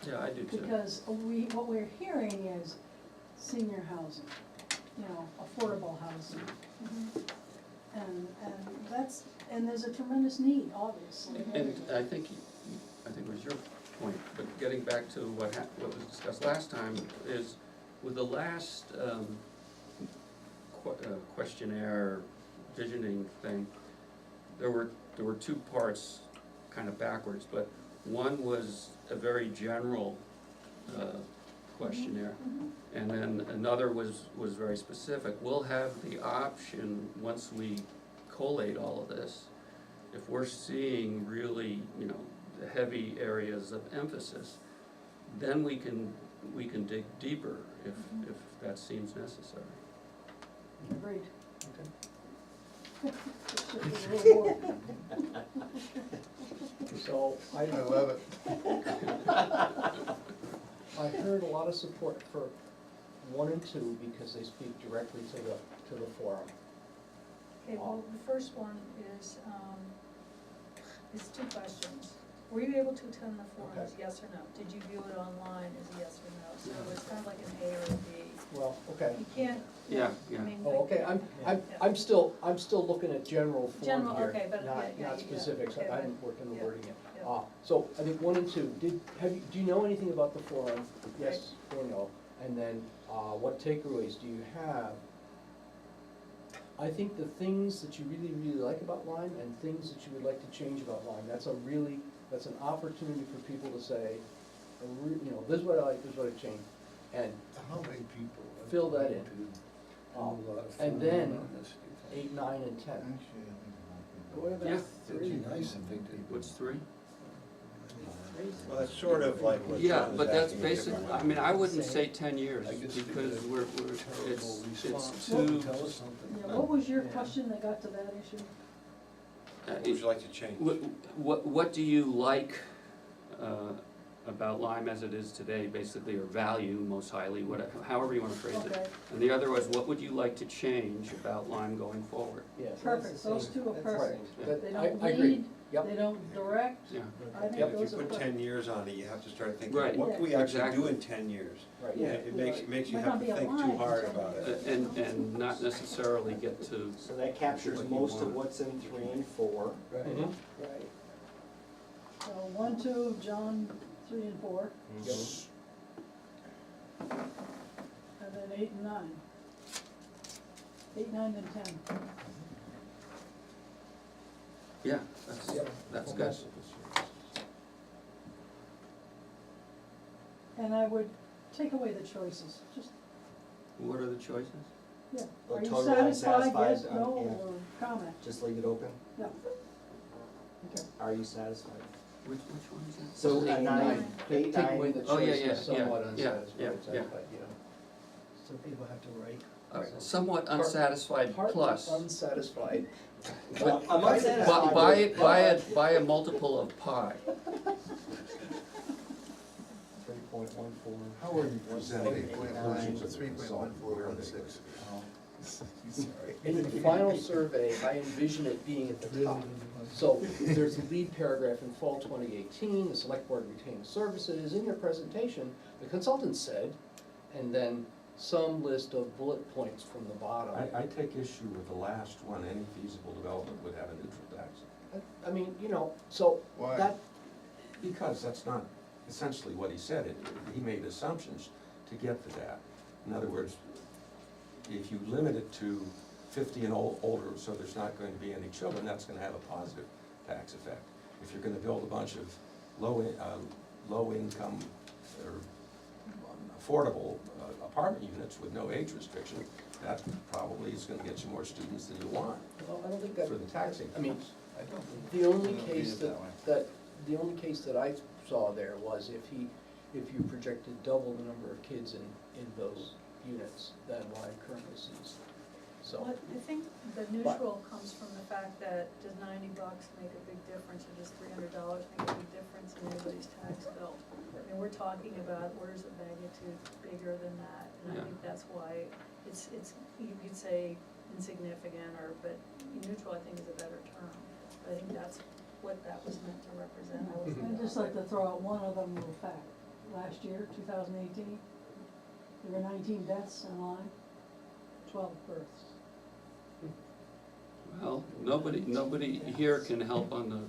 C: yeah, I do too.
B: because what we're hearing is senior housing, you know, affordable housing. And and there's a tremendous need, obviously.
C: And I think it was your point, but getting back to what was discussed last time is, with the last questionnaire visioning thing, there were 2 parts, kind of backwards, but one was a very general questionnaire, and then another was very specific. We'll have the option, once we collate all of this, if we're seeing really, you know, the heavy areas of emphasis, then we can dig deeper if that seems necessary.
B: Agreed.
D: Okay.
B: Should be a little more.
D: So
A: I love it.
D: I heard a lot of support for 1 and 2 because they speak directly to the forum.
H: Okay, well, the first one is 2 questions. Were you able to attend the forums,
D: Okay.
H: yes or no? Did you view it online as a yes or no? So it's kind of like an A or a B.
D: Well, okay.
H: You can't,
C: Yeah,
H: I
C: yeah.
H: mean.
D: Oh, okay, I'm still looking at general form
H: General,
D: here,
H: okay, but yeah,
D: not specifics,
H: okay,
D: I
H: but-
D: haven't worked on the
H: yeah,
D: wording yet.
H: yeah.
D: So I think 1 and 2, do you know anything about the forum? Yes or no? And then, what takeaways do you have? I think the things that you really, really like about Lyme and things that you would like to change about Lyme, that's an opportunity for people to say, you know, this is what I like, this is what I change. And
E: How many people? have
D: Fill that
E: gone
D: in.
E: to a lot of
D: And
E: fun
D: then
E: on this, do you think?
D: 8, 9, and 10.
A: Actually, I
E: What
A: think
E: about
C: Yeah.
E: It'd be nice if they did.
C: What's 3?
J: Well, that's sort of like what
C: Yeah,
J: John is
C: but that's
J: asking a
C: basic,
J: different
C: I
J: way.
C: mean, I wouldn't say 10 years,
E: I guess
C: because
E: it's a
C: we're,
E: Terrible
C: it's
E: response.
C: too,
E: Tell us something.
B: Yeah, what was your question that got to that issue?
J: What would you like to change?
C: what do you like about Lyme as it is today, basically, or value most highly, whatever, however you wanna phrase it?
B: Okay,
C: And the other was, what would you like to change about Lyme going forward?
D: Yes.
B: perfect, those 2 are
G: That's the
B: perfect.
G: same.
D: That-
B: They
D: I
B: don't
D: agree.
B: lead,
D: Yep.
B: they don't direct,
C: Yeah,
B: I think
D: Yep.
J: If
B: those
J: you
B: are
J: put
B: perfect.
J: 10 years on it, you have to start thinking,
C: Right.
J: what can we actually do
C: Exactly.
J: in 10 years?
D: Right.
B: Yeah.
J: It makes you
B: Might
J: have
B: not
J: to
B: be
J: think
B: alive
J: too
B: in
J: hard
B: 10
J: about
B: years.
J: it.
C: and not necessarily get to,
F: So that captures
C: What you
F: most of
C: want.
F: what's in 3 and 4.
E: Right.
D: Mhm.
G: Right.
B: So 1, 2, John, 3 and 4,
D: Yep.
B: and then 8 and 9. 8, 9, and 10.
C: yeah, that's good.
B: And I would take away the choices, just,
C: What are the choices?
B: yeah.
F: Or
B: Are you
F: totally
B: satisfied,
F: unsatisfied,
B: yes, no,
F: yeah.
B: or comment?
F: Just leave it open.
B: Yeah.
F: Are you satisfied?
C: Which one is that?
F: So
D: Eight and
F: 9, 8,
D: Take away
F: 9,
D: the
C: Oh, yeah,
D: choices,
C: yeah,
D: somewhat
C: yeah,
D: unsatisfied,
C: yeah, yeah.
D: satisfied, yeah.
G: So people have to write
C: somewhat unsatisfied
D: Partly
C: plus.
D: unsatisfied.
F: Well, I'm
D: By-
F: unsatisfied.
C: By a multiple of pi.
F: 3.14.
I: How are you presenting
A: Point
I: conclusions
A: nine,
I: of the
A: 3.1416.
E: Sorry.
D: In the final survey, I envision it being at the top. So there's a lead paragraph in fall 2018, the select board retained services. In your presentation, the consultant said, and then some list of bullet points from the bottom.
I: I take issue with the last one, any feasible development would have a neutral tax.
D: I mean, you know, so
A: Why?
D: that,
I: Because that's not essentially what he said. He made assumptions to get to that. In other words, if you limit it to 50 and older, so there's not going to be any children, that's gonna have a positive tax effect. If you're gonna build a bunch of low income or affordable apartment units with no age restriction, that probably is gonna get you more students than you want
D: well, I don't think that.
I: for the taxing.
D: I mean,
A: I don't think-
D: the only
A: I don't read
D: case
A: it
D: that,
A: way.
D: the only case that I saw there was if you projected double the number of kids in those units than what I currently sees. So,
H: Well, I think the neutral comes from the fact that does $90 make a big difference, or does $300 make a big difference in anybody's tax bill? I mean, we're talking about orders of magnitude bigger than that, and
C: Yeah.
H: I think that's why it's, you could say insignificant, but neutral, I think, is a better term. I think that's what that was meant to represent. I wasn't
B: I'd just
H: gonna-
B: like to throw out one other little fact. Last year, 2018, there were 19 deaths in Lyme, 12 births.
C: Well, nobody here can help on the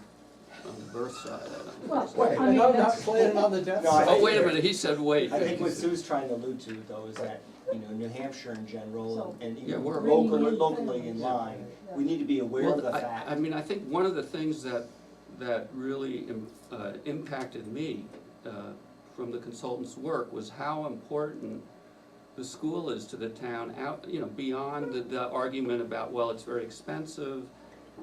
C: birth side, I don't
B: Well,
C: think.
D: wait,
B: I mean,
D: I'm not
B: that's-
D: planning on the death
F: No, I
D: side.
C: Oh, wait a
F: think-
C: minute, he said wait.
F: I think what Sue's trying to allude to though is that, New Hampshire in general
B: So-
F: and
C: Yeah,
F: even
C: we're-
F: locally in Lyme,
B: Yeah.
F: we need to be aware of the
C: Well,
F: fact.
C: I mean, I think one of the things that really impacted me from the consultant's work was how important the school is to the town, out, beyond the argument about, well, it's very expensive,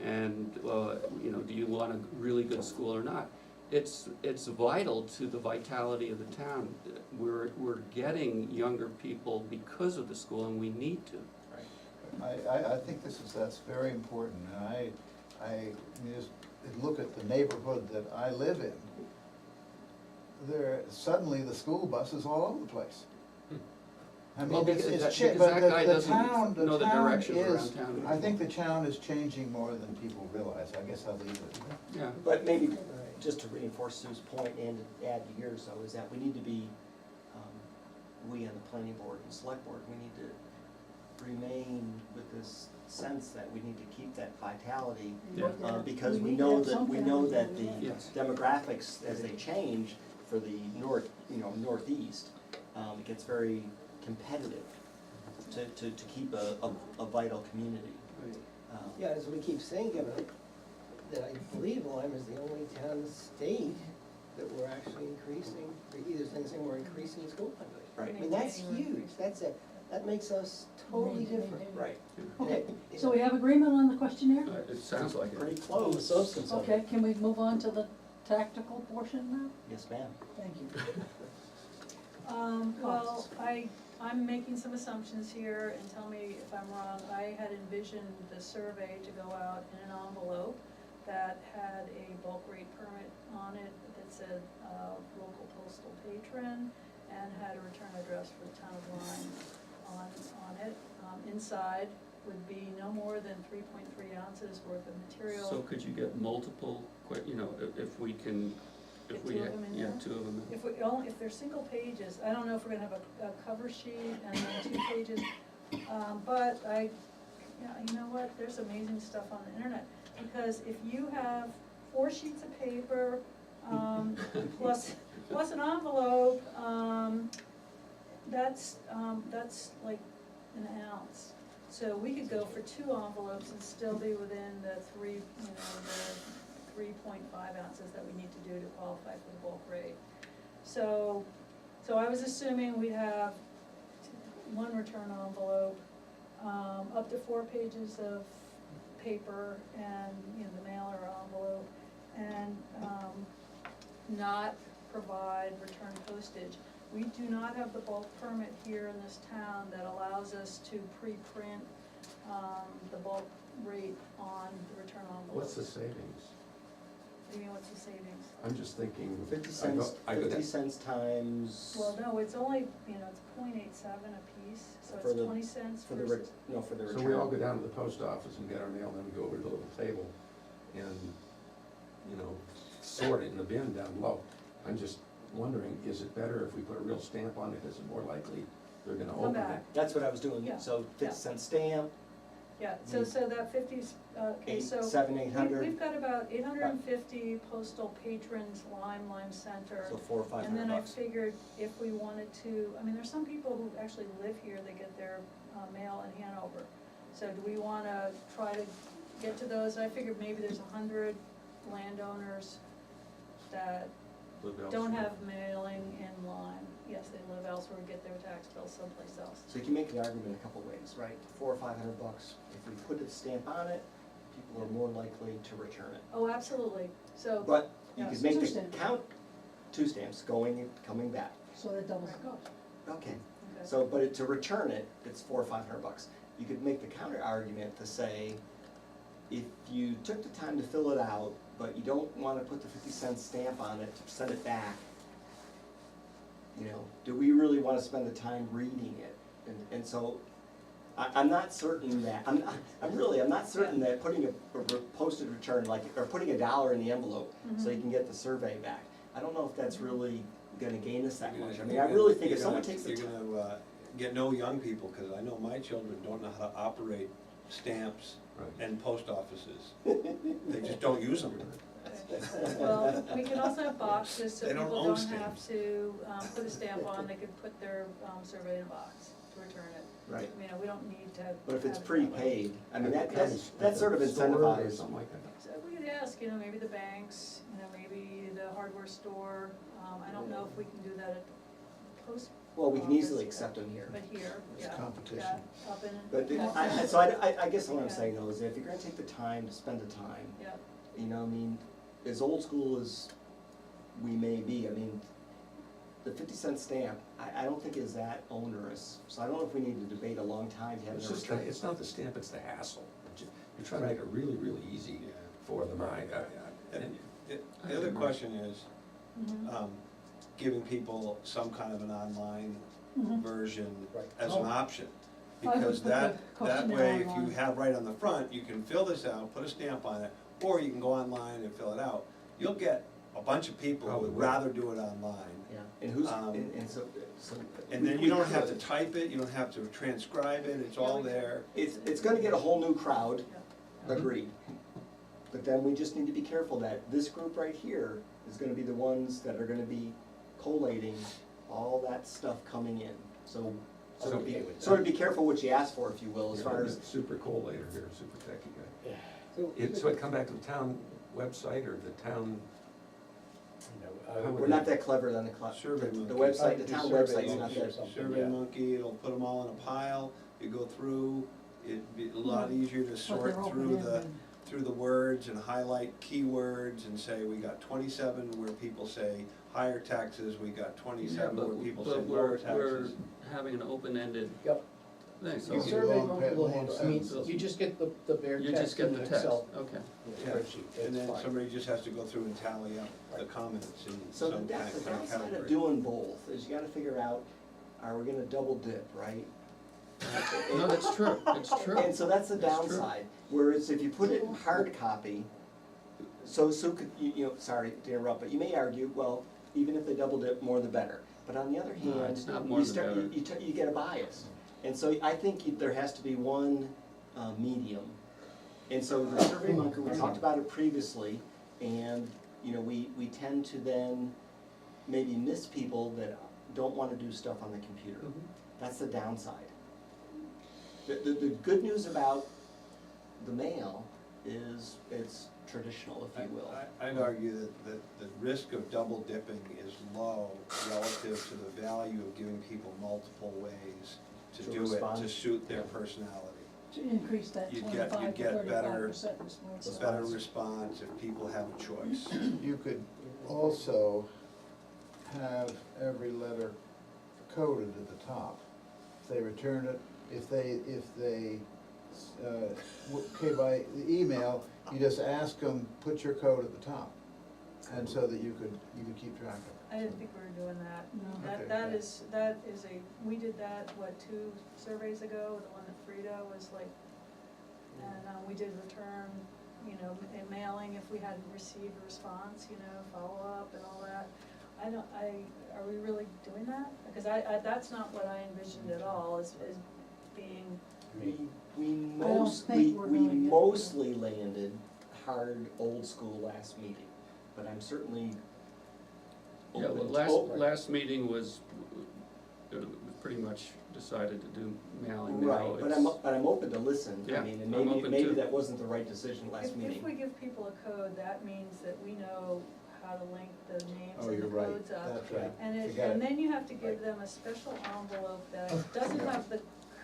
C: and, do you want a really good school or not? It's vital to the vitality of the town. We're getting younger people because of the school, and we need to.
A: I think that's very important, and you just look at the neighborhood that I live in. Suddenly the school bus is all over the place. I
C: Well,
A: mean,
C: because
A: it's
C: that
A: but
C: guy
A: the
C: doesn't
A: town,
C: know the
A: town
C: directions
A: is,
C: around town.
A: I think the town is changing more than people realize, I guess I'll leave it.
C: Yeah,
F: But maybe, just to reinforce Sue's point and to add to yours though, is that we need to be, we on the planning board and select board, we need to remain with this sense that we need to keep that vitality.
C: Yeah.
F: Because we
B: need to
F: know
B: have
F: that, we
B: something
F: know
B: on
F: that
B: there,
F: the
B: yeah.
C: Yes.
F: demographics, as they change for the northeast, it gets very competitive to keep a vital community.
G: Yeah, as we keep saying, Kevin, that I believe Lyme is the only town in the state that we're actually increasing, or either saying the same, we're increasing school population.
F: Right.
G: I mean, that's
H: Maintaining or
G: huge,
H: increasing.
G: that makes us totally different.
F: Right,
B: Okay, so we have agreement on the questionnaire?
C: it sounds like it.
F: pretty
D: The
F: close.
D: substance of it.
B: Okay, can we move on to the tactical portion now?
F: Yes, ma'am.
B: Thank you.
H: Well, I'm making some assumptions here, and tell me if I'm wrong. I had envisioned the survey to go out in an envelope that had a bulk rate permit on it that said, local postal patron, and had a return address for the town of Lyme on it. Inside would be no more than 3.3 ounces worth of material.
C: So could you get multiple, if we can, if
H: Get
C: we,
H: two of them in
C: yeah,
H: there?
C: 2 of them.
H: If they're single pages, I don't know if we're gonna have a cover sheet and then 2 pages, but you know what, there's amazing stuff on the internet. Because if you have 4 sheets of paper, plus an envelope, that's like an ounce. So we could go for 2 envelopes and still be within the 3.5 ounces that we need to do to qualify for the bulk rate. So I was assuming we'd have 1 return envelope, up to 4 pages of paper and, the mailer envelope, and not provide return postage. We do not have the bulk permit here in this town that allows us to pre-print, the bulk rate on the return envelope.
I: What's the savings?
H: What do you mean, what's the savings?
I: I'm just thinking.
F: 50
I: I
F: cents,
I: go
F: 50
I: down-
F: cents times.
H: Well, no, it's only, it's 0.87 a piece, so
F: For
H: it's
F: the-
H: 20 cents
F: For the,
H: versus.
F: no, for the return.
I: So we all go down to the post office and get our mail, then we go over to the little table and, sort it in the bin down below. I'm just wondering, is it better if we put a real stamp on it? Is it more likely they're gonna
H: Come
I: open it?
H: back.
F: That's what I was doing,
H: Yeah,
F: so
H: yeah.
F: 50-cent stamp,
H: Yeah, so that 50's, okay, so.
F: 800.
H: We've got about 850 postal patrons, Lyme Center.
F: so $400 or $500.
H: And then I figured if we wanted to, there's some people who actually live here, they get their mail in Hanover. So do we wanna try to get to those? I figured maybe there's 100 landowners that
I: Live
H: don't
I: elsewhere.
H: have mailing in Lyme. Yes, they live elsewhere, get their tax bills someplace else.
F: So you can make the argument a couple ways, right? $400 or $500. If we put a stamp on it, people are more likely to return it.
H: Oh, absolutely, so.
F: But you
H: Yeah,
F: could make
B: two
F: the
B: stamps.
F: count, 2 stamps, going and coming back.
B: So that doubles the cost.
F: Okay.
H: Okay.
F: So, but to return it, it's $400 or $500. You could make the counter argument to say, if you took the time to fill it out, but you don't wanna put the 50-cent stamp on it to send it back, do we really wanna spend the time reading it? And so, I'm not certain that, I'm not certain that putting a posted return, or putting $1 in the envelope, so you can get the survey back. I don't know if that's really gonna gain us that much. I really think if someone takes the time.
J: You're gonna get no young people, cause I know my children don't know how to operate stamps
I: Right.
J: and post offices. They just don't use them.
H: Well, we can also have boxes, so
J: They don't
H: people
J: own
H: don't
J: stamps.
H: have to, put a stamp on, they could put their, survey in a box to return it.
F: Right.
H: We don't need to.
F: But if it's
H: have it that way.
F: prepaid,
I: At
F: that's
I: the
F: sort of
I: store Or
F: incentivized.
I: something like that.
H: So we could ask, maybe the banks, maybe the hardware store, I don't know if we can do that at the post.
F: Well, we can easily
H: office,
F: accept them here.
H: But here,
A: It's
H: yeah.
A: competition.
H: Yeah, up in.
F: But I guess what I'm saying though is if you're gonna take the time to spend the time,
H: Yeah,
F: as old school as we may be, the 50-cent stamp, I don't think is that onerous. So I don't know if we need to debate a long time to have
I: It's
F: it
I: just,
F: returned.
I: it's not the stamp, it's the hassle. You're trying to make it really, really easy
J: Yeah.
I: for them.
J: And the other question is,
H: mhm,
J: giving people some kind of an online
B: Mhm.
J: version
F: Right.
J: as an option.
B: I would
J: Because
B: put the
J: that
B: questionnaire
J: way, if you
B: online.
J: have right on the front, you can fill this out, put a stamp on it, or you can go online and fill it out. You'll get a bunch of people who
I: Probably
J: would
I: will.
J: rather do it online.
F: Yeah, and who's,
J: Um,
F: and so.
J: And then you don't have to type it, you don't have to transcribe it, it's all there.
F: It's gonna get a whole new crowd,
H: yeah.
F: agreed. But then we just need to be careful that this group right here is gonna be the ones that are gonna be collating all that stuff coming in. So,
I: I'm okay with that.
F: sort of be careful what you ask for, if you will, as far as.
I: Super collator here, super techie guy.
E: So,
I: So it come back to the town website or the town, how would
F: We're not that clever on the
J: Survey
F: the
J: Monkey.
F: website, the
E: Do
F: town
E: Survey
F: website's not
E: Monkey or
F: that.
E: something.
J: Survey
E: Yeah.
J: Monkey, it'll put them all in a pile, you go through, it'd be a lot easier to
B: But
J: sort
B: they're open
J: through
B: ended.
J: through the words and highlight keywords and say, we got 27 where people say higher taxes, we got 27 where people say lower
C: we're
J: taxes.
C: having an open-ended
D: Yep.
C: thing,
A: You
C: so
A: can
D: Survey
A: go on
D: Monkey will handle, I mean,
C: sense.
D: you just get the bare
C: you just
D: text
C: get
D: in
C: the
D: an
C: text,
D: Excel
C: okay.
J: Yeah.
D: spreadsheet,
J: And
D: it's
J: then
D: fine.
J: somebody just has to go through and tally up the comments in
F: So
J: some
F: the
J: kind of
F: downside of
J: category.
F: doing both is you gotta figure out, are we gonna double dip, right?
C: No, that's true, it's true.
F: And so that's the
C: That's true.
F: downside, whereas if you put it in hard copy, so could, sorry to interrupt, but you may argue, well, even if they double dip, more the better. But on the other
C: No,
F: hand,
C: it's not more
F: you
C: the
F: start,
C: better.
F: you get a bias. And so I think there has to be one medium. And so the Survey Monkey, we talked about it previously, and, we tend to then maybe miss people that don't wanna do stuff on the computer.
C: Mhm.
F: That's the downside. The good news about the mail is it's traditional, if you will.
J: I'd argue that the risk of double dipping is low relative to the value of giving people multiple ways to
F: To
J: do it,
F: respond.
J: to suit their personality.
B: To increase that
J: You'd get
B: 25 to
J: better-
B: 35% response.
J: A better response if people have a choice.
A: You could also have every letter coded at the top. If they return it, if they, okay, by the email, you just ask them, put your code at the top. And so that you could keep track of it.
H: I didn't think we were doing that.
B: No.
A: Okay,
H: That
A: yeah.
H: is we did that, what, 2 surveys ago, the one that Frida was like, and we did return, you know, a mailing if we hadn't received a response, you know, follow up and all that. Are we really doing that? Because that's not what I envisioned at all, is being,
F: We
B: I don't think we're gonna get-
F: mostly landed hard, old school last meeting, but I'm certainly
C: Yeah,
F: open
C: well,
F: to-
C: last meeting was, pretty much decided to do mailing now.
F: Right, but I'm open to listen,
C: Yeah,
F: I mean, and
C: I'm
F: maybe,
C: open
F: maybe
C: too.
F: that wasn't the right decision last
H: if
F: meeting.
H: we give people a code, that means that we know how to link the names
A: Oh,
H: and
A: you're
H: the
A: right,
H: codes up.
A: that's right.
H: And
A: Forget
H: and
A: it.
H: then you have to give them a special envelope that doesn't have the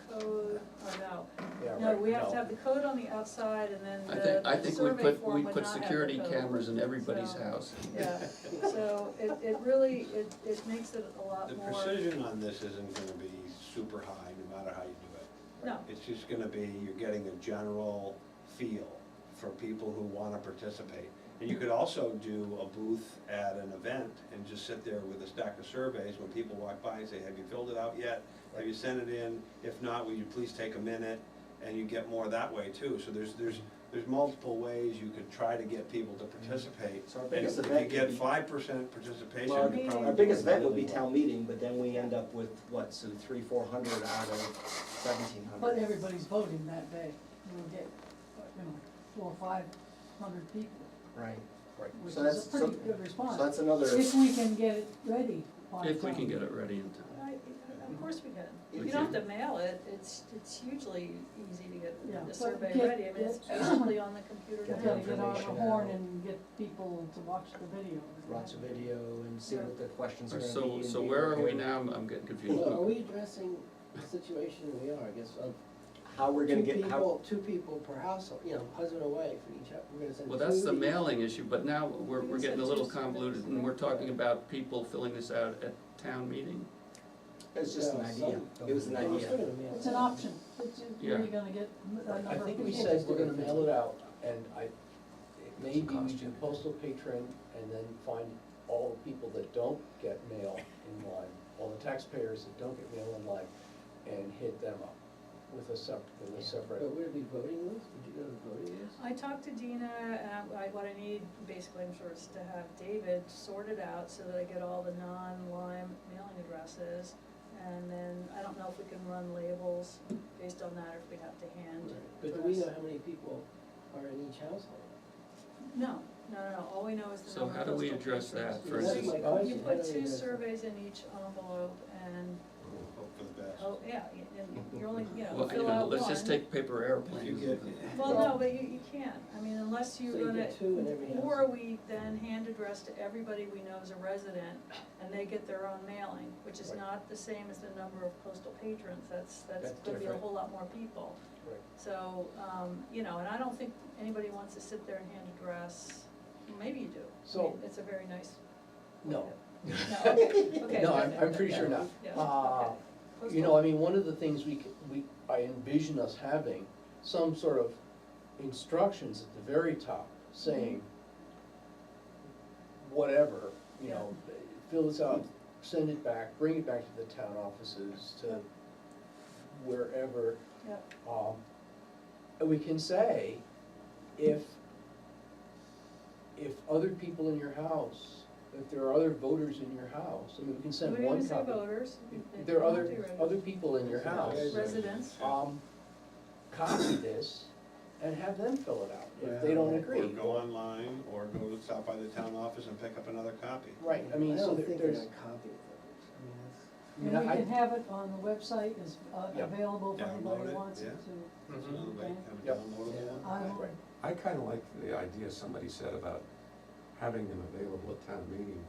H: code, oh no.
D: Yeah,
H: No,
D: right,
H: we have
D: no.
H: to have the code on the outside and then
C: I
H: the
C: think
H: survey
C: we
H: form would
C: put
H: not have the
C: security
H: code.
C: cameras in everybody's
H: So,
C: house.
H: Yeah, so it really, it makes it a lot
J: The
H: more.
J: precision on this isn't gonna be super high, no matter how you do it.
H: No,
J: It's just gonna be, you're getting a general feel for people who wanna participate. And you could also do a booth at an event and just sit there with a stack of surveys when people walk by and say, have you filled it out yet? Have you sent it in? If not, will you please take a minute? And you get more that way too. So there's multiple ways you could try to get people to participate.
F: So our
J: And
F: biggest
J: if you
F: event
J: get
F: could be,
J: 5% participation,
F: well,
J: you're probably
F: our biggest
J: doing
F: event would be
J: really
F: town meeting, but then we end up with, what, so 300-400 out of 1,700.
B: But everybody's voting that day, we'll get, 400 or 500 people,
F: Right, right.
B: which
F: So
B: is
F: that's,
B: a pretty
F: so,
B: good response.
F: so that's another,
B: If we can get it ready by
C: If we can
B: time.
C: get it ready in time.
H: of course we can.
C: We
H: You don't have
C: can.
H: to mail it, it's hugely easy to get
B: Yeah,
H: the
B: but
H: survey
B: get-
H: ready. I mean, it's
B: get-
H: basically on the computer
B: You
H: now.
B: gotta get on the
F: information
B: horn
F: out.
B: and get people to watch the video.
F: lots of video and see what the questions are gonna be.
C: So,
F: and
C: so
F: be
C: where are we
F: prepared.
C: now? I'm getting confused.
G: Well, are we addressing the situation we are, I guess, of
F: How we're gonna get, how,
G: two people per household, you know, husband and wife for each, we're gonna send two.
C: Well, that's the
G: each.
C: mailing issue, but now we're
H: We
C: getting a
H: said
C: little
H: two
C: convoluted,
H: surveys.
C: and we're talking about people filling this out at town meeting.
F: it's just an
G: Yeah,
F: idea,
G: some-
F: it was an
G: Well, we're
F: idea.
G: still gonna mail
B: It's
G: it
B: an
G: out.
B: option, it's,
C: Yeah.
B: where you're gonna get a number
D: I
B: of
D: think we
B: people.
D: said we're gonna mail it out, and maybe we do postal patron, and then find all the people that don't get mail in Lyme, all the taxpayers that don't get mail in Lyme, and hit them up with a separate.
G: But would it be voting list? Would you go to the voting list?
H: I talked to Dina, and what I need, basically, I'm sure, is to have David sort it out so that I get all the non-Lyme mailing addresses. And then, I don't know if we can run labels based on that, or if we have to hand
G: But do we know
H: address.
G: how many people are in each household?
H: No, all we know is the
C: So
H: number
C: how
H: of
C: do we
H: postal
C: address that?
H: patrons.
C: For
G: That's
C: instance,
G: my question.
H: You
G: How
H: put
G: do we
H: two
G: address that?
H: surveys in each envelope, and,
J: hope for the best.
H: oh, yeah, and you're only,
C: well,
H: fill out one.
C: let's just take paper
J: If
C: airplanes.
J: you get,
H: Well, no, but you can't, I mean, unless you're
G: So you
H: gonna,
G: get two in every
H: or
G: household.
H: we then hand address to everybody we know is a resident, and they get their own mailing, which is
F: Right.
H: not the same as the number of postal patrons, that's
F: That's
H: gonna be a
F: different.
H: whole lot more people.
F: Right.
H: So, and I don't think anybody wants to sit there and hand address, maybe you do. I
D: So-
H: mean, it's a very nice.
D: No.
H: No, okay.
D: No, I'm pretty sure not.
H: Yeah,
D: You know, I mean, one of the things I envision us having, some sort of instructions at the very top, saying, whatever, you know, fill this out, send it back, bring it back to the town offices, to wherever.
H: Yep.
D: And we can say, if other people in your house, if there are other voters in your house, I mean, we can send
H: We
D: one
H: didn't say
D: copy.
H: voters.
D: If there are other people in your house,
H: Residents.
D: copy this and have them fill it out, if they don't
J: or
D: agree.
J: go online, or go stop by the town office and pick up another copy.
D: Right, I mean,
G: I
D: so
G: don't think they're
D: there's,
G: gonna copy it. I mean, that's.
D: I mean,
B: And we
D: I,
B: can have it on the website, is
D: Yeah.
B: available if anybody
J: Download it,
B: wants it
J: yeah.
B: to.
J: That's another way, have a
D: Yep.
J: downloadable one.
B: I will-
D: Right.
I: I kinda like the idea somebody said about having them available at town meeting.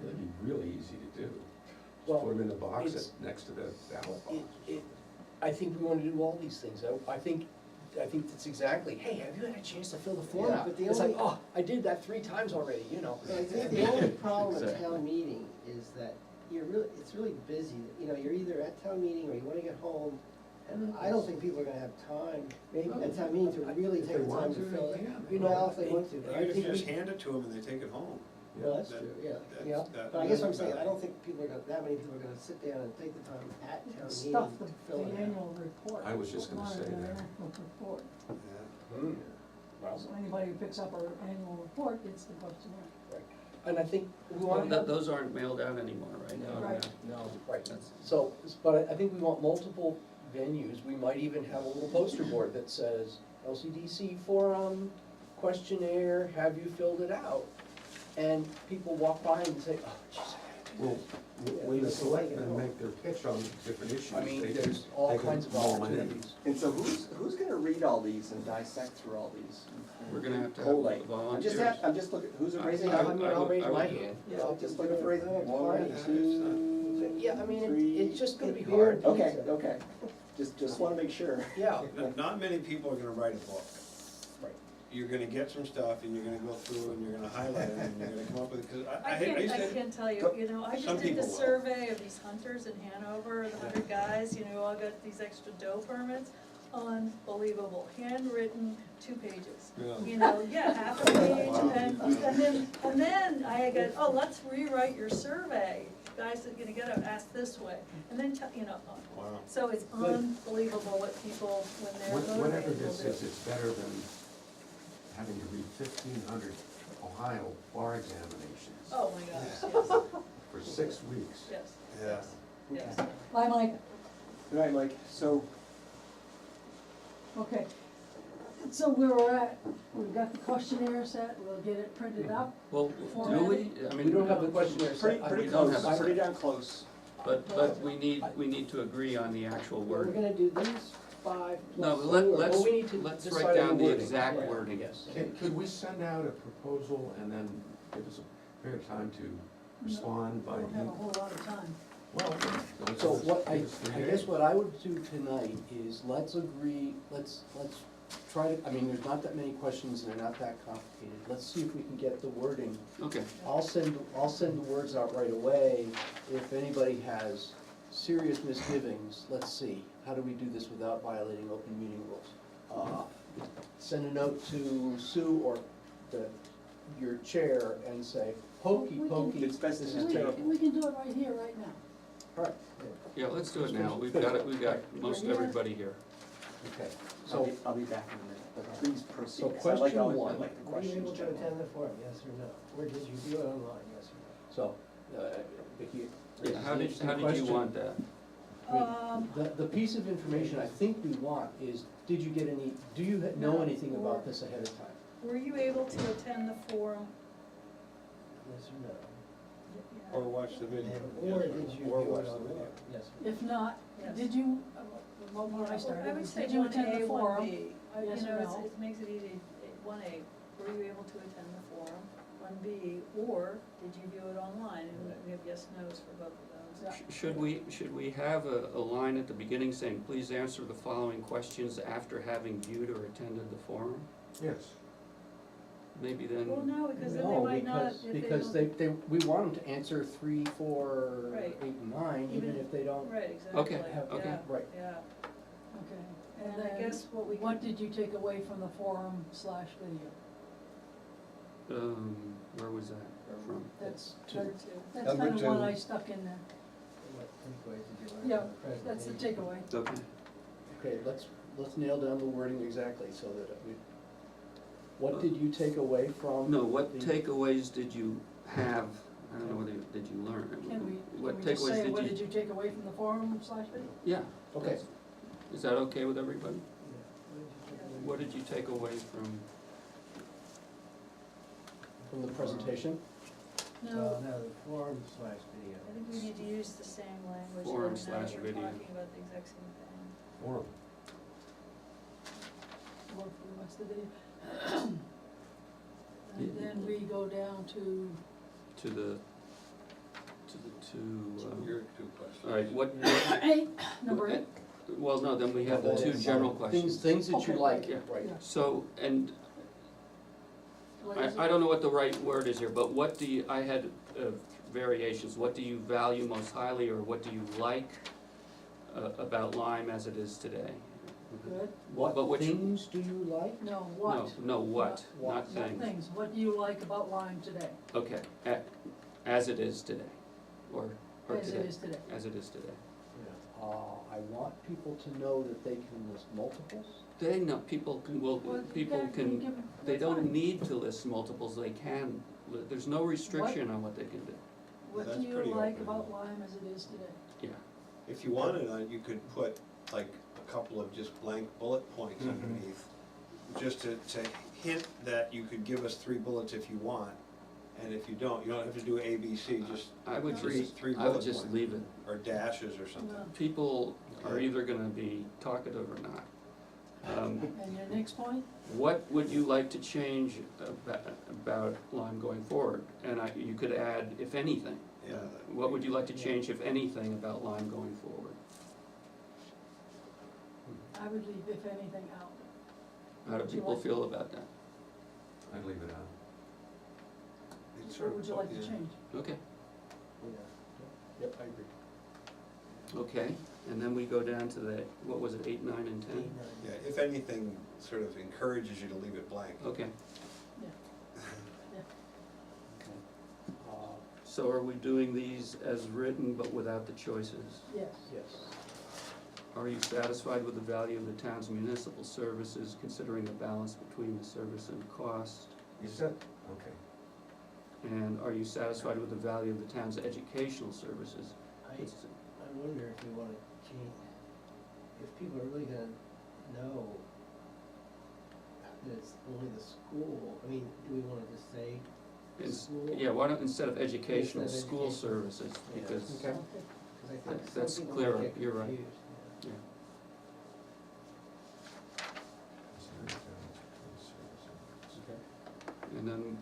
I: It'd be really easy to do.
D: Well,
I: Just put them in the box
D: it's-
I: next to the ballot box.
D: I think we wanna do all these things, I think that's exactly, hey, have you had a chance to fill the form
G: Yeah,
D: out?
G: but the
D: It's like,
G: only-
D: oh, I did that 3 times already, you know.
G: I think the only problem at
C: Exactly.
G: town meeting is that it's really busy, you know, you're either at town meeting or you wanna get home, and I don't think people are gonna have time at town meeting to really
I: If
G: take
I: they
G: the time
I: want
G: to
I: to,
G: fill
I: they
G: it.
I: can.
G: You know, if they want to, but I
J: Even if
G: think
J: you just
G: we,
J: hand it to them and they take it home.
G: well, that's
J: that-
G: true, yeah,
J: that's-
G: yeah,
J: that-
G: but I guess what I'm saying, I don't think people are gonna, that many people are gonna sit down and take the time at town
B: Stuff
G: meeting
B: the,
G: to fill
B: the
G: it out.
B: annual report.
I: I was just gonna
B: Not
I: say
B: an
I: that.
B: annual report.
J: Yeah.
D: Well,
B: So anybody who picks up our annual report gets the questionnaire.
D: and I think we
C: Well,
D: wanna have.
C: those aren't mailed out anymore, right?
D: No,
B: Right.
D: no, right.
C: That's-
D: So, but I think we want multiple venues. We might even have a little poster board that says LCDC forum, questionnaire, have you filled it out? And people walk by and say, oh, geez,
I: Well, when the selectmen make their pitch on different issues,
D: I mean,
I: they
D: there's all
I: they can
D: kinds of
I: roll it in.
D: opportunities.
F: And so who's gonna read all these and dissect through all these?
C: We're gonna have to have
F: Collate.
C: volunteers.
F: I'm just looking, who's
C: I-
F: raising?
C: I
D: I mean, I'll raise
C: I would-
D: my hand.
G: Yeah,
F: I'm just looking for raising hand. One,
G: Party.
F: two,
D: Yeah, I mean,
F: three.
D: it's just gonna be
G: Beer
D: hard.
G: and
F: Okay,
G: pizza.
F: okay. Just wanna make sure.
D: Yeah,
J: Not many people are gonna write a book.
D: right.
J: You're gonna get some stuff and you're gonna go through and you're gonna highlight it and you're gonna come up with, cause I used
H: I
J: to.
H: can't tell you, you know, I
J: Some
H: just did the
J: people will.
H: survey of these hunters in Hanover, the 100 guys, you know, all got these extra doe permits. Unbelievable, handwritten, 2 pages.
J: Yeah.
H: You know, yeah, half a page,
J: Wow.
H: and then I got, oh, let's rewrite your survey. Guys are gonna get it, ask this way, and then, you know,
J: Wow.
H: so it's unbelievable what people, when they're
I: Whatever
H: motivated, will
I: this
H: do.
I: is, it's better than having to read 1,500 Ohio bar examinations
H: Oh, my gosh,
I: for 6 weeks.
H: yes,
J: Yeah.
H: yes, yes, yes.
B: Bye, Mike.
F: Good night, Mike. So,
B: Okay. So where we're at, we've got the questionnaire set, we'll get it printed up.
C: Well, do we? I mean.
D: We don't have the questionnaire
F: pretty,
D: set.
F: pretty
C: we don't
F: close,
C: have a-
F: pretty darn close.
C: But we need to agree on the actual
G: We're
C: word.
G: gonna do these 5
C: No,
G: plus.
C: let's,
D: Well, we need to
C: let's
D: decide
C: write
D: on
C: down
D: the
C: the
D: wording.
C: exact
G: Yeah.
C: wording.
D: Yes.
I: Could we send out a proposal and then give us a period of time to respond
B: We
I: by?
B: don't have a whole lot of time.
I: Well,
D: So what I
I: give us 3
D: I guess
I: days.
D: what I would do tonight is let's agree, let's try to, I mean, there's not that many questions and they're not that complicated. Let's see if we can get the wording.
C: Okay,
D: I'll send the words out right away. If anybody has serious misgivings, let's see, how do we do this without violating open meeting rules? Send a note to Sue or your chair and say, hokey
B: We can-
D: pokey,
F: It's best
D: this
F: to
D: is
F: just
D: terrible.
B: We can do it right here, right now.
D: All right,
C: yeah, let's do it now. We've got most everybody here.
D: okay.
F: So
D: So,
F: I'll be back in a minute, but please proceed.
D: So
F: 'cause I like
D: question
F: all- I
D: one.
F: like the
G: Were you able
F: questions.
G: to
F: generally.
G: attend the forum, yes or no? Or did you do it online, yes or no?
D: so, Vicki.
C: Yeah, how did
D: interesting
C: you
D: question.
C: want that?
D: I mean, the piece of information I think we want is, do you know anything about this ahead of time?
H: Were you able to attend the forum?
G: Yes or no?
J: Or watch the video.
G: Or did you
J: Or
G: do
J: watch
G: it
J: the
G: online?
J: video.
G: Yes.
B: If not,
H: Yes.
B: did you, well, when I started,
H: I would say
B: did you
H: one
B: attend
H: A,
B: the
H: one
B: forum?
H: B. You
B: Yes or
H: know,
B: no?
H: it makes it easy, 1A, were you able to attend the forum? 1B, or did you view it online? And we have yes, nos for both of those.
C: Should we have a line at the beginning saying, please answer the following questions after having viewed or attended the forum?
I: Yes.
C: Maybe then,
H: Well, no, because then they
D: No,
H: might not, if they
D: because
H: don't.
D: we want them to answer 3, 4,
H: Right.
D: 8, and 9, even
H: Even-
D: if they don't.
H: Right, exactly,
C: Okay,
H: yeah,
C: okay.
D: Right.
H: yeah.
B: Okay.
H: And I guess what we
B: What
H: could,
B: did you take away from the forum/video?
C: where was that from?
B: That's,
D: Two.
B: that's,
H: two.
B: that's
E: Number
B: kind of what
E: two.
B: I stuck in there.
G: What takeaways did you learn
B: Yeah,
G: from the
B: that's the
G: presentation?
B: takeaway.
C: Okay,
D: Okay, let's nail down the wording exactly so that what did you take away from?
C: no, what
D: the-
C: takeaways did you have, I don't know whether, did you learn? What
B: Can we just
C: takeaways
B: say, what
C: did
B: did
C: you?
B: you take away from the forum/video?
C: Yeah.
D: Okay.
C: that's- Is that okay with everybody?
G: Yeah.
C: What did you take away from,
D: From the presentation?
H: No,
G: No, the forum/video.
H: I think we need to use the same language.
C: Forum
H: now
C: slash
H: we're
C: video.
H: talking about the exact same thing.
I: Forum.
B: Or for the rest of the video? And then we go down to,
C: to
J: Your 2 questions.
C: all right, what,
B: 8, number 8.
C: well, no, then we have the 2 general questions.
D: Things that you
B: Okay.
D: like,
C: Yeah.
D: right.
B: Yeah.
C: So, and
B: What is
C: I
B: it?
C: don't know what the right word is here, but what do you, I had variations. What do you value most highly, or what do you like about Lyme as it is today?
B: Good.
C: But
D: What
C: which-
D: things do you like?
B: No, what?
C: No, what,
D: What?
C: not
B: What
C: things.
B: things, what do you like about Lyme today,
C: Okay, as it is today, or
B: as
C: today.
B: it is today?
C: As it is today.
D: I want people to know that they can list multiples.
C: They know, people can,
B: Well,
C: people
B: then
C: can,
B: give-
C: they
B: that's
C: don't
B: fine.
C: need to list multiples, they can, there's no restriction on what they can do.
B: What
J: That's
B: do you
J: pretty
B: like
J: open.
B: about Lyme as it is today?
C: Yeah,
J: If you wanted, you could put like a couple of just blank bullet points
F: Mhm.
J: underneath, just to hint that you could give us 3 bullets if you want, and if you don't have to do A, B, C, just
C: I would
J: three
C: just,
J: bullet
C: I would just
J: points.
C: leave it.
J: Or dashes or something.
B: No.
C: People are
J: Okay.
C: either gonna be talkative or not.
B: And your next point?
C: What would you like to change about Lyme going forward? And you could add, if anything.
J: Yeah.
C: What would you like to change, if anything, about Lyme going forward?
B: I would leave if anything out.
C: How do
B: Would you
C: people
B: like-
C: feel about that?
I: I'd leave it out.
J: It's
B: What would you like to
J: yeah.
B: change?
C: Okay,
D: Yep, I agree.
C: okay, and then we go down to the, what was it, 8, 9, and 10?
J: Yeah, if anything, sort of encourages you to leave it blank.
C: Okay,
D: Uh,
C: so are we doing these as written but without the choices?
B: Yes.
D: Yes.
C: Are you satisfied with the value of the town's municipal services, considering the balance between the service and cost?
I: You said, okay.
C: And are you satisfied with the value of the town's educational services?
G: I wonder if we wanna change, if people are really gonna know that it's only the school, I mean, do we wanna just say school?
C: Yeah, why don't, instead of educational,
G: Instead of
C: school
G: educational.
C: services,
G: Yeah.
C: because,
D: Okay.
G: 'Cause I think
C: That-
G: some
C: that's
G: people
C: clearer.
G: might get
C: You're right.
G: confused, yeah.
C: yeah.
D: Okay.
C: And then,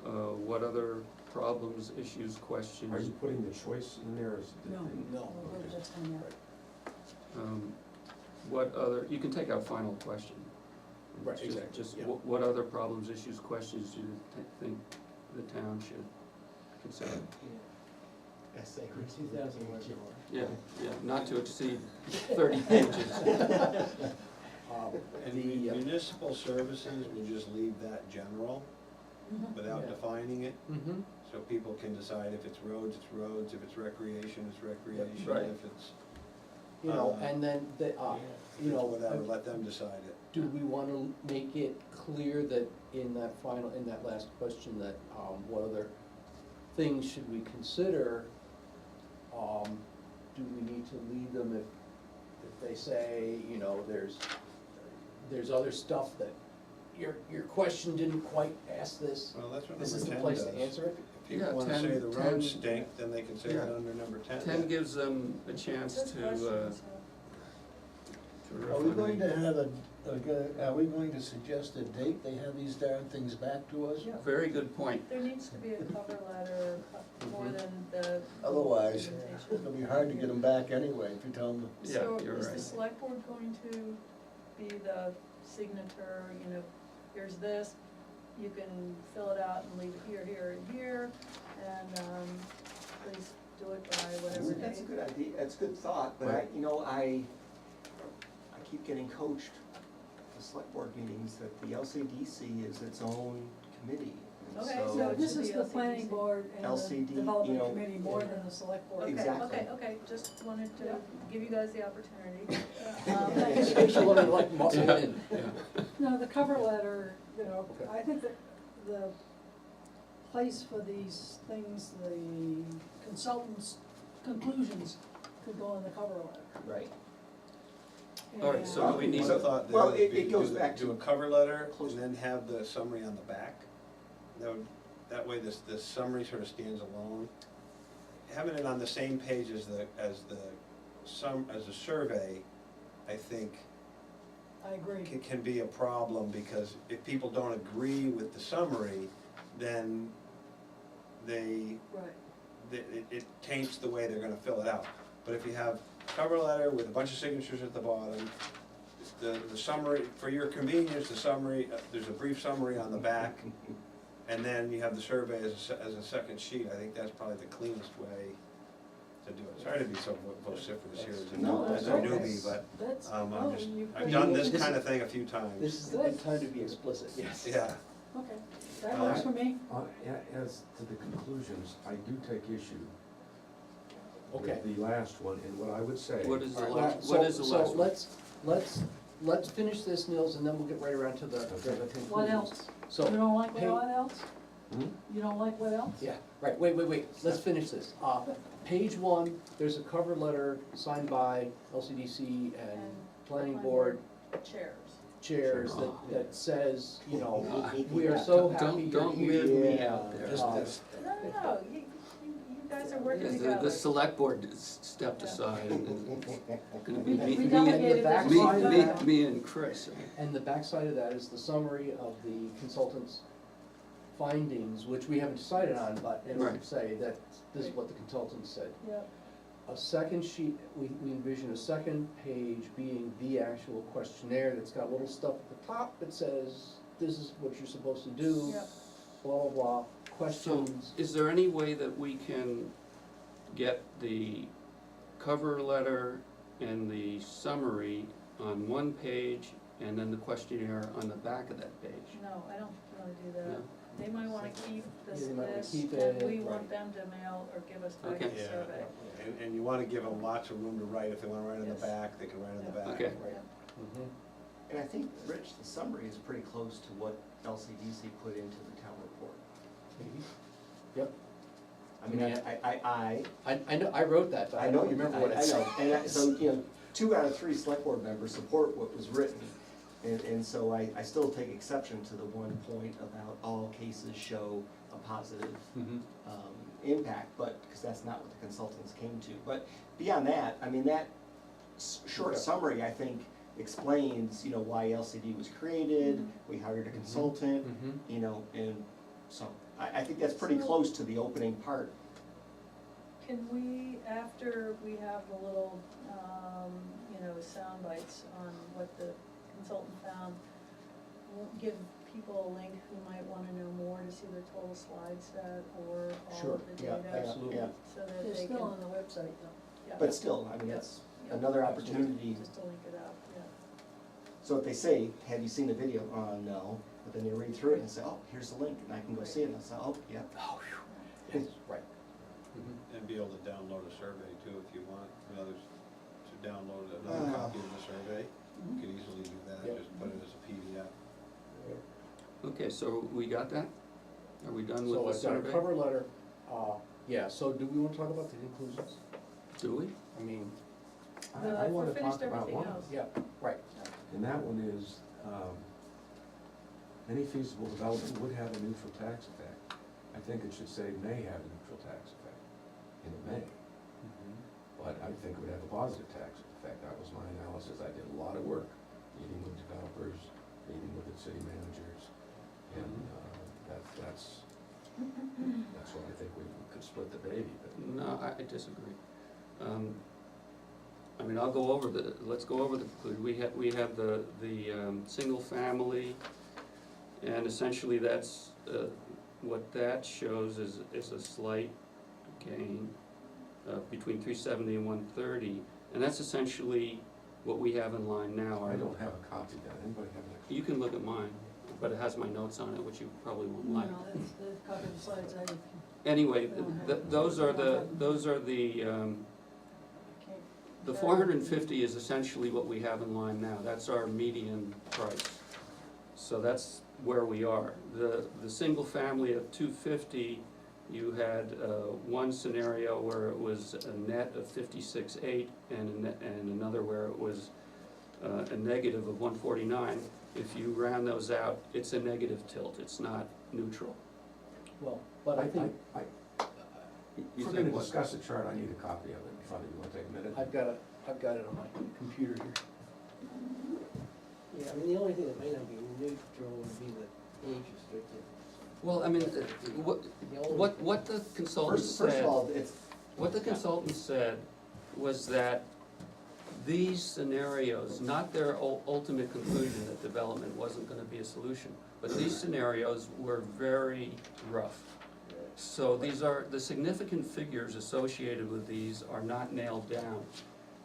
C: what other problems, issues, questions?
I: Are you putting the choice in there as?
B: No.
D: No.
B: Well, that's hung out.
C: What other, you can take out final question.
D: Right,
C: Just-
D: exactly,
C: Just,
D: yeah.
C: what other problems, issues, questions do you think the town should consider?
G: Yeah. Essay for 2001.
C: Yeah, yeah, not to exceed 30 pages.
J: And
D: The,
J: municipal services, we just leave that general
B: Mhm.
J: without
D: Yeah.
J: defining it,
D: mm-hmm.
J: so people can decide if it's roads, if it's recreation, it's recreation,
C: Right.
J: if it's,
D: You know, and then you know,
J: whatever, let them decide it.
D: do we wanna make it clear that in that last question, that, what other things should we consider? Do we need to leave them if they say, you know, there's other stuff that your question didn't quite ask this?
J: Well, that's what
D: This is
J: number
D: the
J: 10
D: place to
J: does.
D: answer it?
J: If people
C: Yeah,
J: wanna
C: 10
J: say the
C: 10
J: roads stink, then they can say that
C: Yeah.
J: under number 10.
C: 10 gives them a chance
H: Good
C: to
H: questions,
C: riff
E: Are we
C: on
E: going
C: the-
E: to have are we going to suggest a date they have these darn things back to us?
B: Yeah.
C: Very good point.
H: There needs to be a cover letter more than the.
E: Otherwise,
H: presentation.
E: it'll be hard to get them back anyway if you tell them.
C: Yeah,
H: So
C: you're
H: is
C: right.
H: the select board going to be the signature, you know, here's this, you can fill it out and leave it here, here, and here, and, please do it by whatever date.
F: That's a good idea, that's a good thought, but
C: Right.
F: I keep getting coached at the select board meetings that the LCDC is its own committee. And
H: Okay,
B: So
H: so it
B: this
H: should
B: is
H: be
B: the planning
H: LCDC.
B: board and the
F: LCD, you
B: development
F: know,
B: committee more
H: yeah.
B: than the select board.
H: Okay,
F: Exactly.
H: okay, just wanted to
B: Yeah.
H: give you guys the opportunity.
D: In case you wanna like muscle in.
C: Yeah.
B: No, the cover letter, you know,
D: Okay.
B: I think that the place for these things, the consultants' conclusions could go in the cover letter.
F: Right.
C: All right, so do we need-
J: One thought
F: Well,
J: there would
F: it
J: be
F: goes
J: do-
F: back
J: do
F: to-
J: a cover letter
F: Close.
J: and then have the summary on the back. That way the summary sort of stands alone. Having it on the same page as the survey, I think
B: I agree.
J: can be a problem, because if people don't agree with the summary, then
B: Right.
J: it taints the way they're gonna fill it out. But if you have a cover letter with a bunch of signatures at the bottom, the summary, for your convenience, the summary, there's a brief summary on the back, and then you have the survey as a second sheet. I think that's probably the cleanest way to do it. Sorry to be so vociferous here as a
B: No,
J: as a
B: that's
J: newbie, but
B: That's,
J: I'm
B: no,
J: just,
B: you
J: I've
B: could-
J: done this
D: This
J: kind
D: is-
J: of thing a few times.
D: This is a good time to be explicit, yes.
J: Yeah.
B: Okay, that works for me.
I: As to the conclusions, I do take issue
D: Okay.
I: with the last one, and what I would say.
C: What is the
D: All right,
C: last,
D: so-
C: what is the last one?
D: So let's finish this, Nils, and then we'll get right around to the conclusions.
B: What else? You
D: So,
B: don't like
D: hey-
B: what else?
I: Hmm?
B: You don't like what else?
D: yeah, right, wait, let's finish this. Page one, there's a cover letter signed by LCDC and planning board
H: Chairs.
D: chairs
C: Sure.
D: that says, you know,
G: Meet
D: we are
G: the-
D: so
C: Don't-
D: happy you're
C: don't
D: here.
C: weird me
D: Yeah.
C: out there.
J: Just this.
H: No, you guys are working
C: The
H: together.
C: select board stepped
H: Yeah.
C: aside and gonna be
B: We
C: me,
B: we
C: me,
B: delegated
D: the back
B: this.
D: side
B: to
D: of
C: me,
B: them.
D: that-
C: me and Chris.
D: And the backside of that is the summary of the consultant's findings, which we haven't decided on, but it'll
C: Right.
D: say that this is what the consultant said.
H: Yep,
D: A second sheet, we envision a second page being the actual questionnaire that's got little stuff at the top that says, this is what you're supposed to do,
H: yep.
D: blah, blah, blah,
C: So,
D: questions.
C: is there any way that we can get the cover letter and the summary on one page and then the questionnaire on the back of that page?
H: No, I don't wanna do that.
C: No?
H: They might wanna keep
D: Yeah,
H: this,
D: they might wanna
H: this,
D: keep
H: and
D: it,
H: we want
D: right.
H: them to mail or give us back
C: Okay.
H: the
J: Yeah,
H: survey.
J: and you wanna give them lots of room to write. If they wanna write on the
H: Yes.
J: back, they can write on the
H: Yeah.
J: back.
C: Okay.
D: Right.
H: Yep.
D: Mhm.
F: And I think, Rich, the summary is pretty close to what LCDC put into the town report.
D: Maybe. Yep,
F: I mean,
D: I know, I wrote that, but I don't remember what it
F: I know,
D: said.
F: and so, you know, 2 out of 3 select board members support what was written. And so I still take exception to the one point about all cases show a positive
D: Mhm.
F: impact, but, because that's not what the consultants came to. But beyond that, I mean, that short
D: Okay.
F: summary, I think, explains, you know, why LCD was created,
H: Mhm.
F: we hired a consultant,
D: Mhm.
F: you know, and so, I think that's pretty
H: So-
F: close to the opening part.
H: Can we, after we have the little, you know, sound bites on what the consultant found, we'll give people a link who might wanna know more to see the total slide set or all
D: Sure,
H: of the
D: yeah,
H: data?
D: absolutely.
F: Yeah.
H: So that
B: They're
H: they
B: still
H: can,
B: on the website though.
H: yeah.
F: But still, I mean,
H: Yeah.
F: that's
H: Yeah.
F: another opportunity.
H: Just to link it out, yeah.
F: So if they say, have you seen the video? No, but then you read through it and say, oh, here's the link, and I can go see it, and I say, oh, yeah.
D: Oh, phew. Yes, right. Mhm.
J: And be able to download a survey too if you want, others to download another copy of the survey. You could easily do that,
D: Yep.
J: just put it as a PDF.
C: Okay, so we got that? Are we done
D: So
C: with the
D: I've got a
C: survey?
D: cover letter, yeah, so do we wanna talk about the conclusions?
C: Do we?
D: I mean,
I: I
H: We're
I: wanna
H: finished
I: talk about
H: everything
I: one,
H: else.
D: yeah, right,
I: and that one is, any feasible development would have a neutral tax effect. I think it should say may have a neutral tax effect, and it may. But I think it would have a positive tax effect. That was my analysis. I did a lot of work, meeting with developers, meeting with the city managers, and that's what I think we could split the baby, but.
C: No, I disagree. I mean, I'll go over let's go over the conclusion. We have the single family, and essentially that's, what that shows is a slight gain between 370 and 130, and that's essentially what we have in line now.
I: I don't have a copy of that. Anybody have an?
C: You can look at mine, but it has my notes on it, which you probably won't
B: No,
C: like.
B: that's the copy of the slides I,
C: Anyway,
B: I don't have it.
C: those are the,
B: okay.
C: the 450 is essentially what we have in line now. That's our median price. So that's where we are. The single family of 250, you had one scenario where it was a net of 56.8 and another where it was a negative of 149. If you round those out, it's a negative tilt, it's not neutral.
D: well, but I think,
C: You
I: If we're
C: think
I: gonna
C: what?
I: discuss a chart, I need a copy of it in front of you. Want to take a minute?
D: I've got it on my computer here.
G: Yeah, I mean, the only thing that might not be neutral would be the age restricted.
C: Well, I mean,
G: The only-
C: what the consultant
F: First of
C: said,
F: all, it's,
C: what the consultant said was that these scenarios, not their ultimate conclusion that development wasn't gonna be a solution, but these scenarios were very rough. So these are, the significant figures associated with these are not nailed down.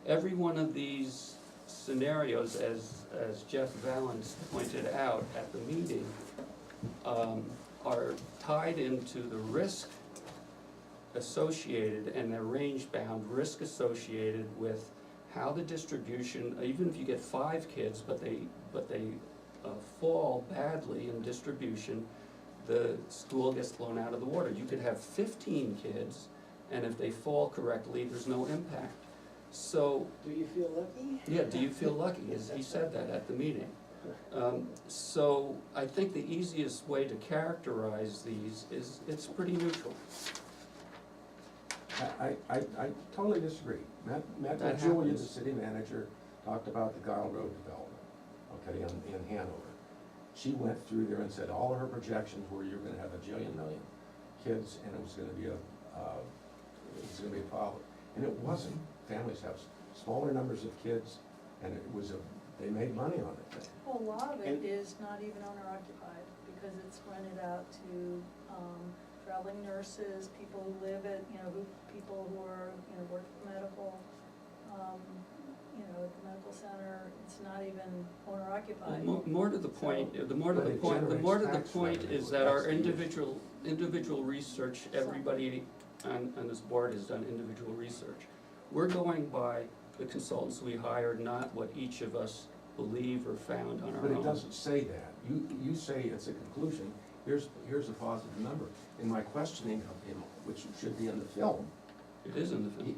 C: Every one of these scenarios, as Jeff Valens pointed out at the meeting, are tied into the risk associated and the range-bound risk associated with how the distribution, even if you get 5 kids, but they fall badly in distribution, the school gets blown out of the water. You could have 15 kids, and if they fall correctly, there's no impact. So,
G: Do you feel lucky?
C: yeah, do you feel lucky? He said that at the meeting. So I think the easiest way to characterize these is it's pretty neutral.
I: I totally disagree. Met
C: That
I: with Julia, the
C: happens.
I: city manager, talked about the Guile Road development, okay, in Hanover. She went through there and said all of her projections were you're gonna have a jillion million kids, and it was gonna be a problem. And it wasn't. Families have smaller numbers of kids, and they made money on it.
H: Well, a lot of it
F: And-
H: is not even owner occupied, because it's rented out to, traveling nurses, people who live at, people who are, work at the medical, at the medical center, it's not even owner occupied.
C: More to the point, the more to
I: But
C: the
I: it
C: point, the more to the
I: generates tax
C: point
I: revenue.
C: is that our
I: That's the issue.
C: individual research, everybody on this board has done individual research. We're going by the consultants we hired, not what each of us believe or found on our
I: But
C: own.
I: it doesn't say that. You say it's a conclusion, here's a positive number. In my questioning of him, which should be in the film,
C: It is in the film.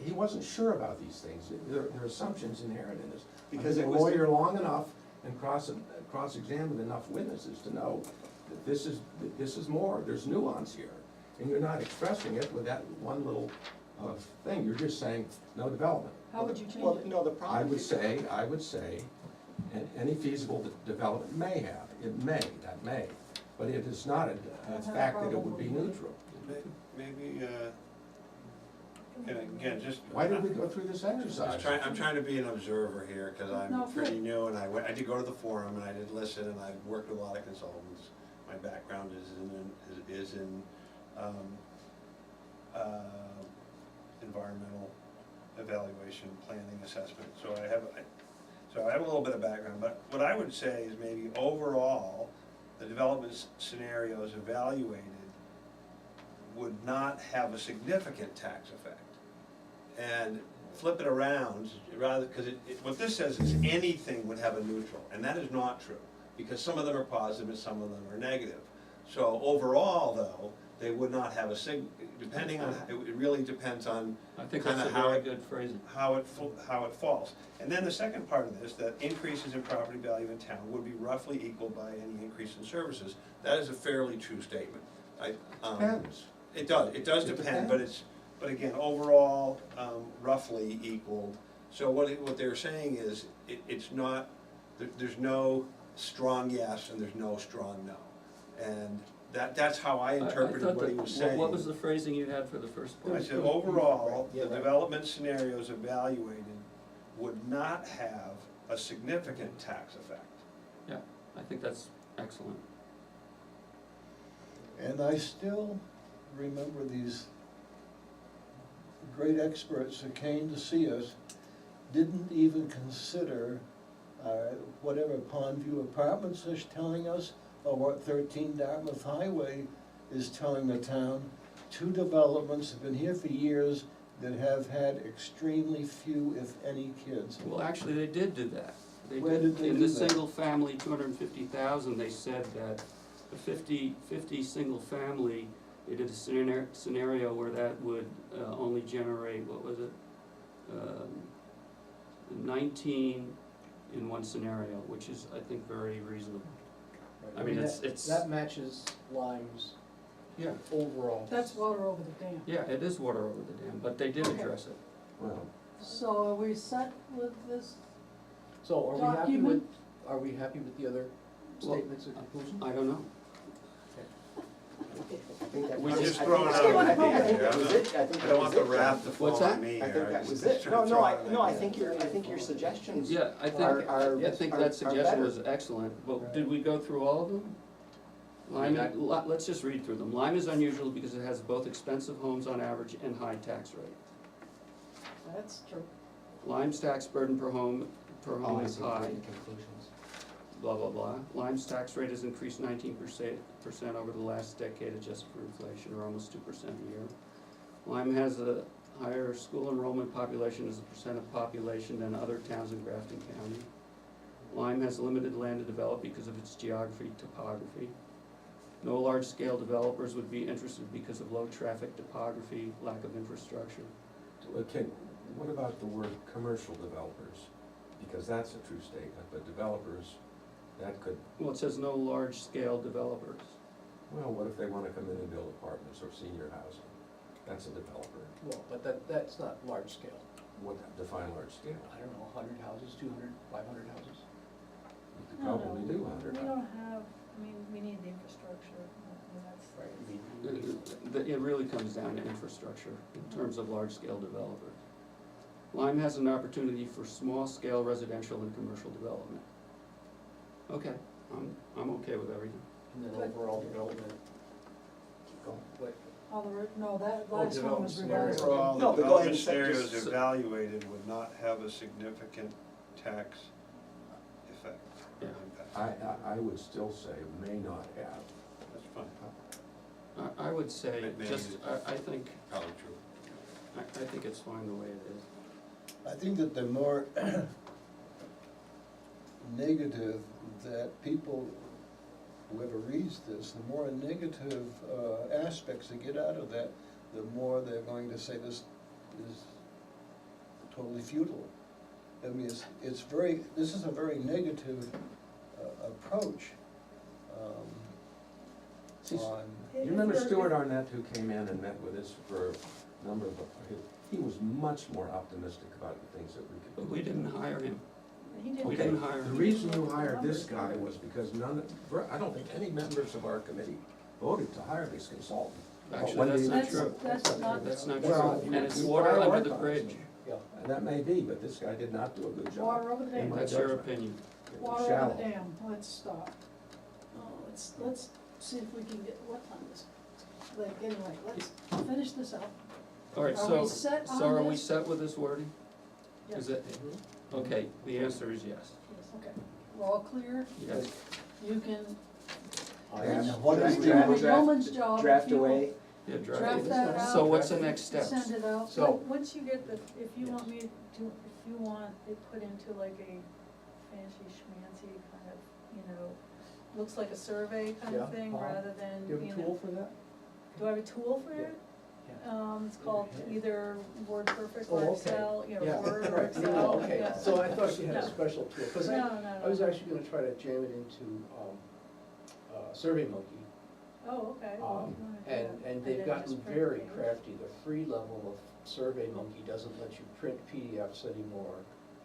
I: he wasn't sure about these things. There are assumptions inherent in this.
J: Because
I: I've
J: it
I: been a
J: was the-
I: lawyer long enough and cross-examined enough witnesses to know that this is more, there's nuance here. And you're not expressing it with that one little thing, you're just saying, no development.
B: How would you change
F: Well,
B: it?
F: no, the problem.
I: I would say, any feasible development may have, that may, but it is not a fact that it would be neutral.
J: Maybe, and again, just.
I: Why did we go through this exercise?
J: I'm trying to be an observer here, cause
B: No,
J: I'm pretty new, and I did go to the forum, and I did listen, and I've worked with a lot of consultants. My background is in environmental evaluation, planning, assessment, so I have a little bit of background, but what I would say is maybe overall, the development scenarios evaluated would not have a significant tax effect. And flip it around, rather, because what this says is anything would have a neutral, and that is not true, because some of them are positive and some of them are negative. So overall, though, they would not have a depending on, it really depends on
C: I think
J: kinda
C: that's a
J: how
C: very
J: it-
C: good phrasing.
J: how it falls. And then the second part of this, that increases in property value in town would be roughly equal by any increase in services. That is a fairly true statement.
I: Depends.
J: It does
I: It
J: depend, but again, overall, roughly equaled. So what they're saying is, it's not, there's no strong yes and there's no strong no. And that's how I interpreted
C: thought
J: what he
C: that-
J: was saying.
C: What was the phrasing you had for the first
J: I
C: part?
J: said, overall,
F: Yeah,
J: the
F: right.
J: development scenarios evaluated would not have a significant tax effect.
C: Yeah, I think that's excellent.
E: And I still remember these great experts who came to see us, didn't even consider whatever Pondview Apartments is telling us, or what 13 Dartmouth Highway is telling the town. 2 developments have been here for years that have had extremely few, if any, kids.
C: Well, actually, they did do that.
E: Where did they
C: In
E: do
C: the
E: that?
C: single family, 250,000, they said that the 50 single family, they did a scenario where that would only generate, what was it? 19 in one scenario, which is, I think, very reasonable. I mean, it's.
D: That matches Lyme's
C: Yeah,
D: overall.
B: That's water over the dam.
C: yeah, it is water over the dam, but they did
B: Okay.
C: address it.
I: Well,
B: So are we set with this?
D: So
B: Document?
D: are we happy with the other
C: Well,
D: statements of conclusion?
C: I don't know.
F: think that
C: We
F: was
C: just
F: it.
J: throwing
F: I
J: out
F: think-
J: an
F: I think
J: idea.
F: that was it. I think
J: I
F: that
J: don't
F: was
J: want the
F: it.
J: wrath to fall
C: What's that?
J: on me
F: I think
J: here.
F: that was
J: just
F: it.
J: trying
F: No,
J: to
F: no,
J: throw
F: I,
J: out an
F: no, I
J: idea.
F: think your suggestions.
C: Yeah, I think,
F: Are-
C: I think
F: are
C: that suggestion
F: better.
C: was excellent, but did we go through all of them? Lyme, let's just read through them. Lyme is unusual because it has both expensive homes on average and high tax rate.
B: That's true.
C: Lyme's tax burden per home
F: Oh, I
C: is
F: see,
C: high,
F: the conclusions.
C: blah, blah, blah. Lyme's tax rate has increased 19% over the last decade, adjusted for inflation, or almost 2% a year. Lyme has a higher school enrollment population as a percent of population than other towns in Grafton County. Lyme has limited land to develop because of its geography, topography. No large-scale developers would be interested because of low traffic topography, lack of infrastructure.
I: Okay, what about the word commercial developers? Because that's a true statement, but developers, that could,
C: Well, it says no large-scale developers.
I: well, what if they wanna come in and build apartments or senior housing? That's a developer.
D: Well, but that's not large scale.
I: What, define large scale?
D: I don't know, 100 houses, 200, 500 houses?
I: You could
H: No,
I: probably
H: no,
I: do
H: we
I: 100.
H: don't have, I mean, we need the infrastructure, and that's.
D: Right, I mean,
C: It really comes down to infrastructure in terms of large-scale developers. Lyme has an opportunity for small-scale residential and commercial development. Okay, I'm okay with everything.
D: and then overall development.
F: Keep going.
D: What,
B: All the, no, that
D: Oh,
B: last one was
D: development
B: revised.
D: scenario.
J: Overall,
F: No,
J: the
F: but go ahead and
J: development
F: say-
J: scenarios
C: just-
J: evaluated would not have a significant tax effect.
C: Yeah.
J: impact.
I: I would still say may not have.
J: That's fine,
C: I would say,
J: Maybe
C: just,
J: it's
C: I think,
J: probably true.
C: I think it's fine the way it is.
E: I think that the more negative that people, whoever reads this, the more negative aspects they get out of that, the more they're going to say this is totally futile. I mean, it's very, this is a very negative approach
C: See,
E: on,
I: You remember Stuart Arnett, who came in and met with us for a number of, he was much more optimistic about the things that we could do.
C: But we didn't hire him.
H: He didn't.
C: We
I: Okay,
C: didn't hire
I: the
C: him.
I: reason you hired this guy was because I don't think any members of our committee voted to hire this consultant.
C: Actually,
I: When
C: that's
I: they-
C: not
B: That's,
C: true.
B: that's not.
C: That's not
I: Well,
C: true, and it's
I: you
C: water under the
I: prioritized
C: bridge.
I: them.
D: yeah,
I: And that may be, but this guy did not do a good job.
B: Water over the
I: in
B: dam.
I: my
C: That's your
I: judgment.
C: opinion.
I: It was
B: Water over
I: shallow.
B: the dam, let's stop. Oh, let's see if we can get, what time is it? Like, anyway, let's finish this up.
C: All right,
B: Are
C: so,
B: we set on
C: so are we
B: this?
C: set with this wording?
B: Yes.
C: Is it, okay, the answer is yes.
B: Okay, we're all clear,
C: Yes.
B: you can
I: And
E: Now, what is
B: do
E: the-
B: a yeoman's job. if
F: Draft
B: you
F: away.
C: Yeah,
B: Draft that out.
C: So what's the next steps?
B: Send it out.
D: So-
H: Once you get the, if you want me to, if you want it put into like a fancy schmancy kind of, you know, looks like a survey kind of
D: Yeah,
H: thing, rather than,
D: do you have a
H: you
D: tool
H: know.
D: for that?
H: Do I have a tool for it? It's called either WordPerfect or
D: Oh, okay.
H: Excel, you know,
D: Yeah,
H: Word or
D: right,
H: Excel.
D: no, okay,
H: yeah.
D: so I thought you had a
H: No.
D: special tool, because
H: No,
D: I,
H: no, no.
D: I was actually gonna try to jam it into, SurveyMonkey.
H: Oh, okay. Well, if you wanna do
D: And,
H: that,
D: and they've
H: then
D: gotten
H: just print
D: very
H: page.
D: crafty, the free level of SurveyMonkey doesn't let you print PDFs anymore,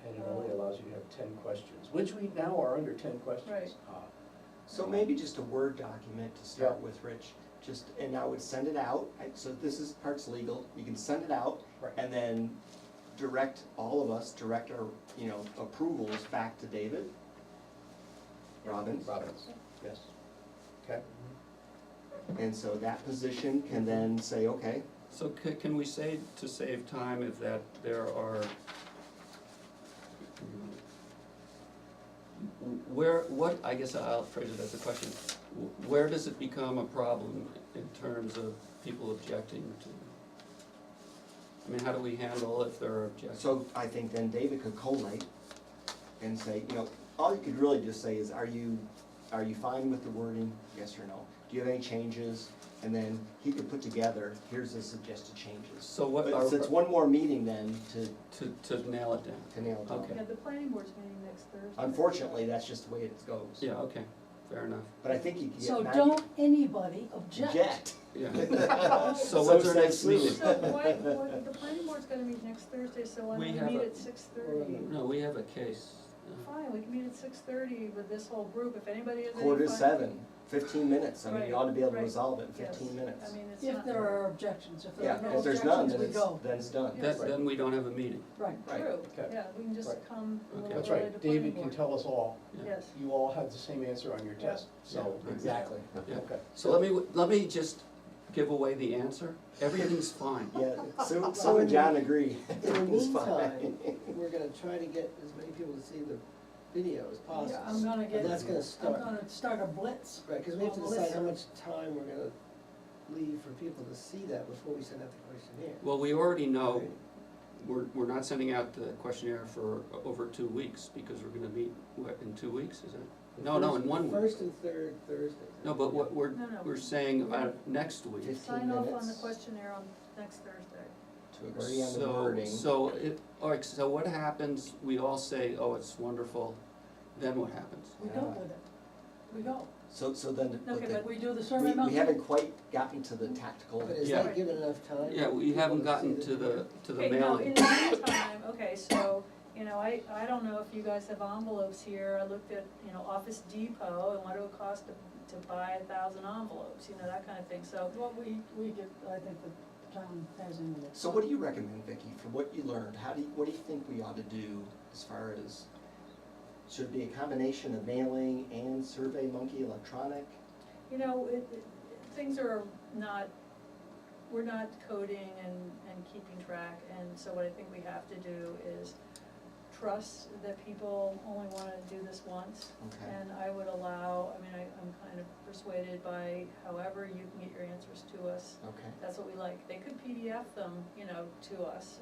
D: and it only
H: Oh.
D: allows you to have 10 questions, which we now are under 10 questions.
H: Right.
F: So maybe just a Word document to start
D: Yeah.
F: with, Rich, just, and I would send it out, so this is part's legal, you can send it out,
D: Right.
F: and then direct, all of us, direct our, you know, approvals back to David. Robbins.
D: Robbins, yes. Okay.
F: And so that position can then say, okay,
C: So can we say, to save time, if that there are, I guess I'll phrase it as a question, where does it become a problem in terms of people objecting to? I mean, how do we handle if there are objections?
F: so I think then David could collate and say, you know, all you could really just say is, are you fine with the wording, yes or no? Do you have any changes? And then he could put together, here's the suggested changes.
C: So what
F: But
C: are,
F: so it's one more meeting then
C: to nail it down?
F: to nail it down.
C: Okay.
H: Yeah, the planning board's meeting next Thursday.
F: Unfortunately, that's just the way it goes.
C: Yeah, okay, fair enough,
F: But I think you can get
B: So
F: 90.
B: don't anybody object.
F: Object.
C: yeah. So
F: So
C: what's our
F: said
C: next
F: Sue.
C: meeting?
H: So the planning board's gonna meet next Thursday, so why
C: We
H: don't
C: have
H: we meet
C: a-
H: at 6:30?
C: No, we have a case.
H: Fine, we can meet at 6:30 with this whole group, if anybody has any.
F: 6:45, 15 minutes, I mean, you ought to be able to
H: Right,
F: resolve it in
H: yes.
F: 15 minutes.
H: I mean, it's
B: If
H: not.
B: there are objections, if there
F: Yeah,
B: are no
F: if there's none,
B: objections, we go.
F: then it's done.
H: Yes.
C: Then we don't have a meeting.
B: Right.
F: Right.
H: True,
D: Okay.
H: yeah, we can just
D: Right.
H: come a
C: Okay.
H: little
D: That's
H: early
D: right,
H: to planning
D: David can
H: board.
D: tell us all,
C: Yeah.
H: Yes,
D: you all had the same answer on your test, so.
C: Yeah.
F: Exactly.
C: Yeah.
D: Okay.
C: So let me just give away the answer. Everything's fine.
F: Yeah, Sue and John agree.
G: In the
F: It's fine.
G: meantime, we're gonna try to get as many people to see the video as possible.
B: Yeah, I'm gonna get,
G: And that's gonna
B: I'm
G: start,
B: gonna start a blitz.
G: right, cause we have to
B: on the
G: decide how
B: listserv.
G: much time we're gonna leave for people to see that before we send out the questionnaire.
C: Well, we already know, we're not sending out the questionnaire for over 2 weeks, because we're gonna meet, what, in 2 weeks, is it? No, in 1 week.
G: First and third Thursdays.
C: No, but what we're,
H: No, no.
C: we're saying about next week.
F: 15
H: sign off on the
F: minutes.
H: questionnaire on next Thursday.
F: To agree on the wording.
C: All right, so what happens, we all say, oh, it's wonderful, then what happens?
B: We go with it. We go.
F: So then,
H: Okay, but
B: We do the survey
F: we
B: monkey.
F: haven't quite gotten to the tactical.
G: But is
C: Yeah.
G: that given enough time?
C: Yeah,
G: for
C: we
G: people
C: haven't
G: to
C: gotten
G: see
C: to the
H: Okay, no,
C: mailing.
H: in the meantime, okay, so, you know, I don't know if you guys have envelopes here, I looked at, you know, Office Depot and what it would cost to buy 1,000 envelopes, you know, that kind of thing, so.
B: What we get, I think the town has in it.
F: So what do you recommend, Vicki, from what you learned? What do you think we ought to do as far as, should it be a combination of mailing and Survey Monkey electronic?
H: You know, things are not, we're not coding and keeping track, and so what I think we have to do is trust that people only wanna do this once.
F: Okay.
H: And I would allow, I mean, I'm kind of persuaded by however you can get your answers to us,
F: Okay.
H: that's what we like. They could PDF them, you know, to us,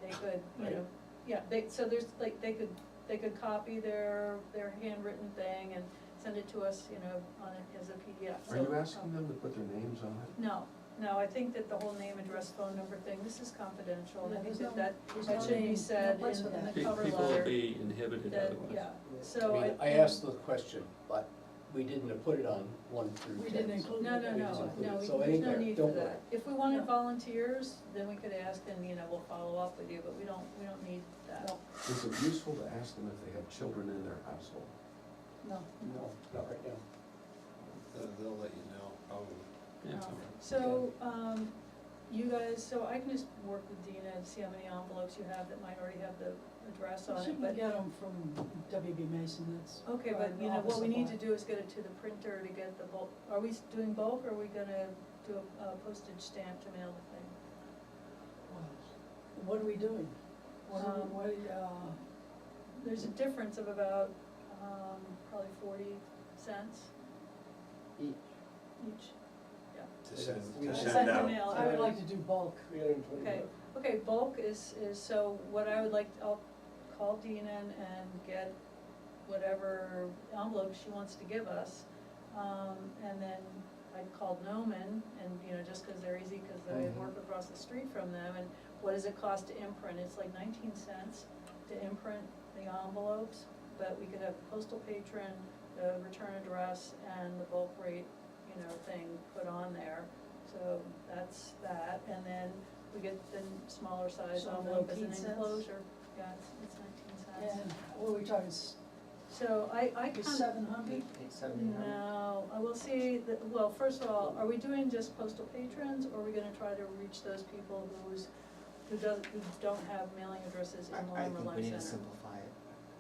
H: they could, you
F: Right.
H: know, yeah, so there's, like, they could copy their handwritten thing and send it to us, you know, as a PDF.
I: Are
H: So,
I: you asking them to put their names on it?
H: No, I think that the whole name, address, phone number thing, this is confidential, and I
B: Yeah,
H: think
B: there's
H: that
B: no
H: should be
B: name,
H: said
B: no place for
H: in
B: that.
H: the cover
C: People will
H: letter.
C: be inhibited
H: That,
C: otherwise.
H: yeah, so
D: I mean, I asked the question, but we didn't put it on 1 through 10.
B: We didn't include
H: No,
B: it.
H: no,
D: We
H: no,
D: just included
H: no,
D: it. So it
H: there's
D: ain't
H: no
D: there.
H: need for
D: Don't
H: that.
D: worry.
H: If we wanted
B: No.
H: volunteers, then we could ask and, you know, we'll follow up with you, but we don't need that.
B: No.
I: Is it useful to ask them if they have children in their household?
B: No.
D: No, not right now.
J: They'll let you know, probably.
C: Yeah.
H: So, you guys, so I can just work with Dina and see how many envelopes you have that might already have the address on
B: She
H: it,
B: can
H: but.
B: get them from WB Mason, that's.
H: Okay, but you know, what we need to do is get it to the printer to get the bulk, are we doing bulk, or are we gonna do a postage stamp to mail the thing?
B: What are we doing? What,
H: There's a difference of about, probably 40 cents
F: Each.
H: each, yeah.
J: To send,
D: We
J: to
D: send
J: send
H: to
J: out.
H: mail.
B: I would like to do bulk.
G: 320.
H: Okay, okay, bulk is, so what I would like, I'll call Dina and get whatever envelope she wants to give us. And then I called Noman, and, you know, just because they're easy, because I work across the street from them, and what does it cost to imprint? It's like 19 cents to imprint the envelopes, but we could have postal patron, the return address, and the bulk rate, you know, thing put on there. So that's that, and then we get the smaller size
B: So
H: envelope as an
B: 19 cents?
H: enclosure. Yeah, it's 19 cents.
B: And what are we talking,
H: So I kind of.
B: 700?
F: 879.
H: No, I will see that, well, first of all, are we doing just postal patrons, or are we gonna try to reach those people who don't have mailing addresses in
F: I
H: Lyme or
F: think
H: Lyme
F: we need to
H: Center?
F: simplify it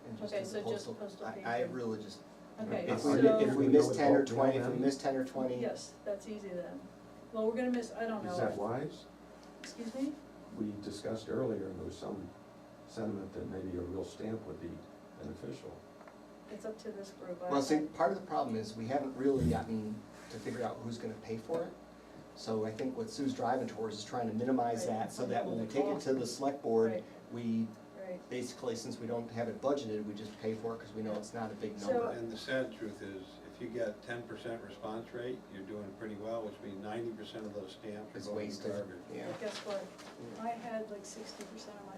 F: and just
H: Okay,
F: do
H: so
F: the
H: just
F: postal.
H: postal
F: I
H: patron.
F: really just,
H: Okay,
F: if
H: so,
F: we miss 10 or 20, if we miss 10 or 20.
H: yes, that's easy then. Well, we're gonna miss, I don't know.
I: Is that wise?
H: Excuse me?
I: We discussed earlier, and there was some sentiment that maybe a real stamp would be beneficial.
H: It's up to this group.
F: Well, see, part of the problem is we haven't really gotten to figure out who's gonna pay for it. So I think what Sue's driving towards is trying to minimize
H: Right.
F: that, so that when we take it to the select board,
H: Right.
F: we
H: Right,
F: basically, since we don't have it budgeted, we just pay for it, cause we know it's not a big
H: So-
F: number.
J: And the sad truth is, if you get 10% response rate, you're doing pretty well, which means 90% of those stamps
F: It's
J: are going to
F: wasted,
J: garbage.
F: yeah.
H: but guess what? I had like 60% of my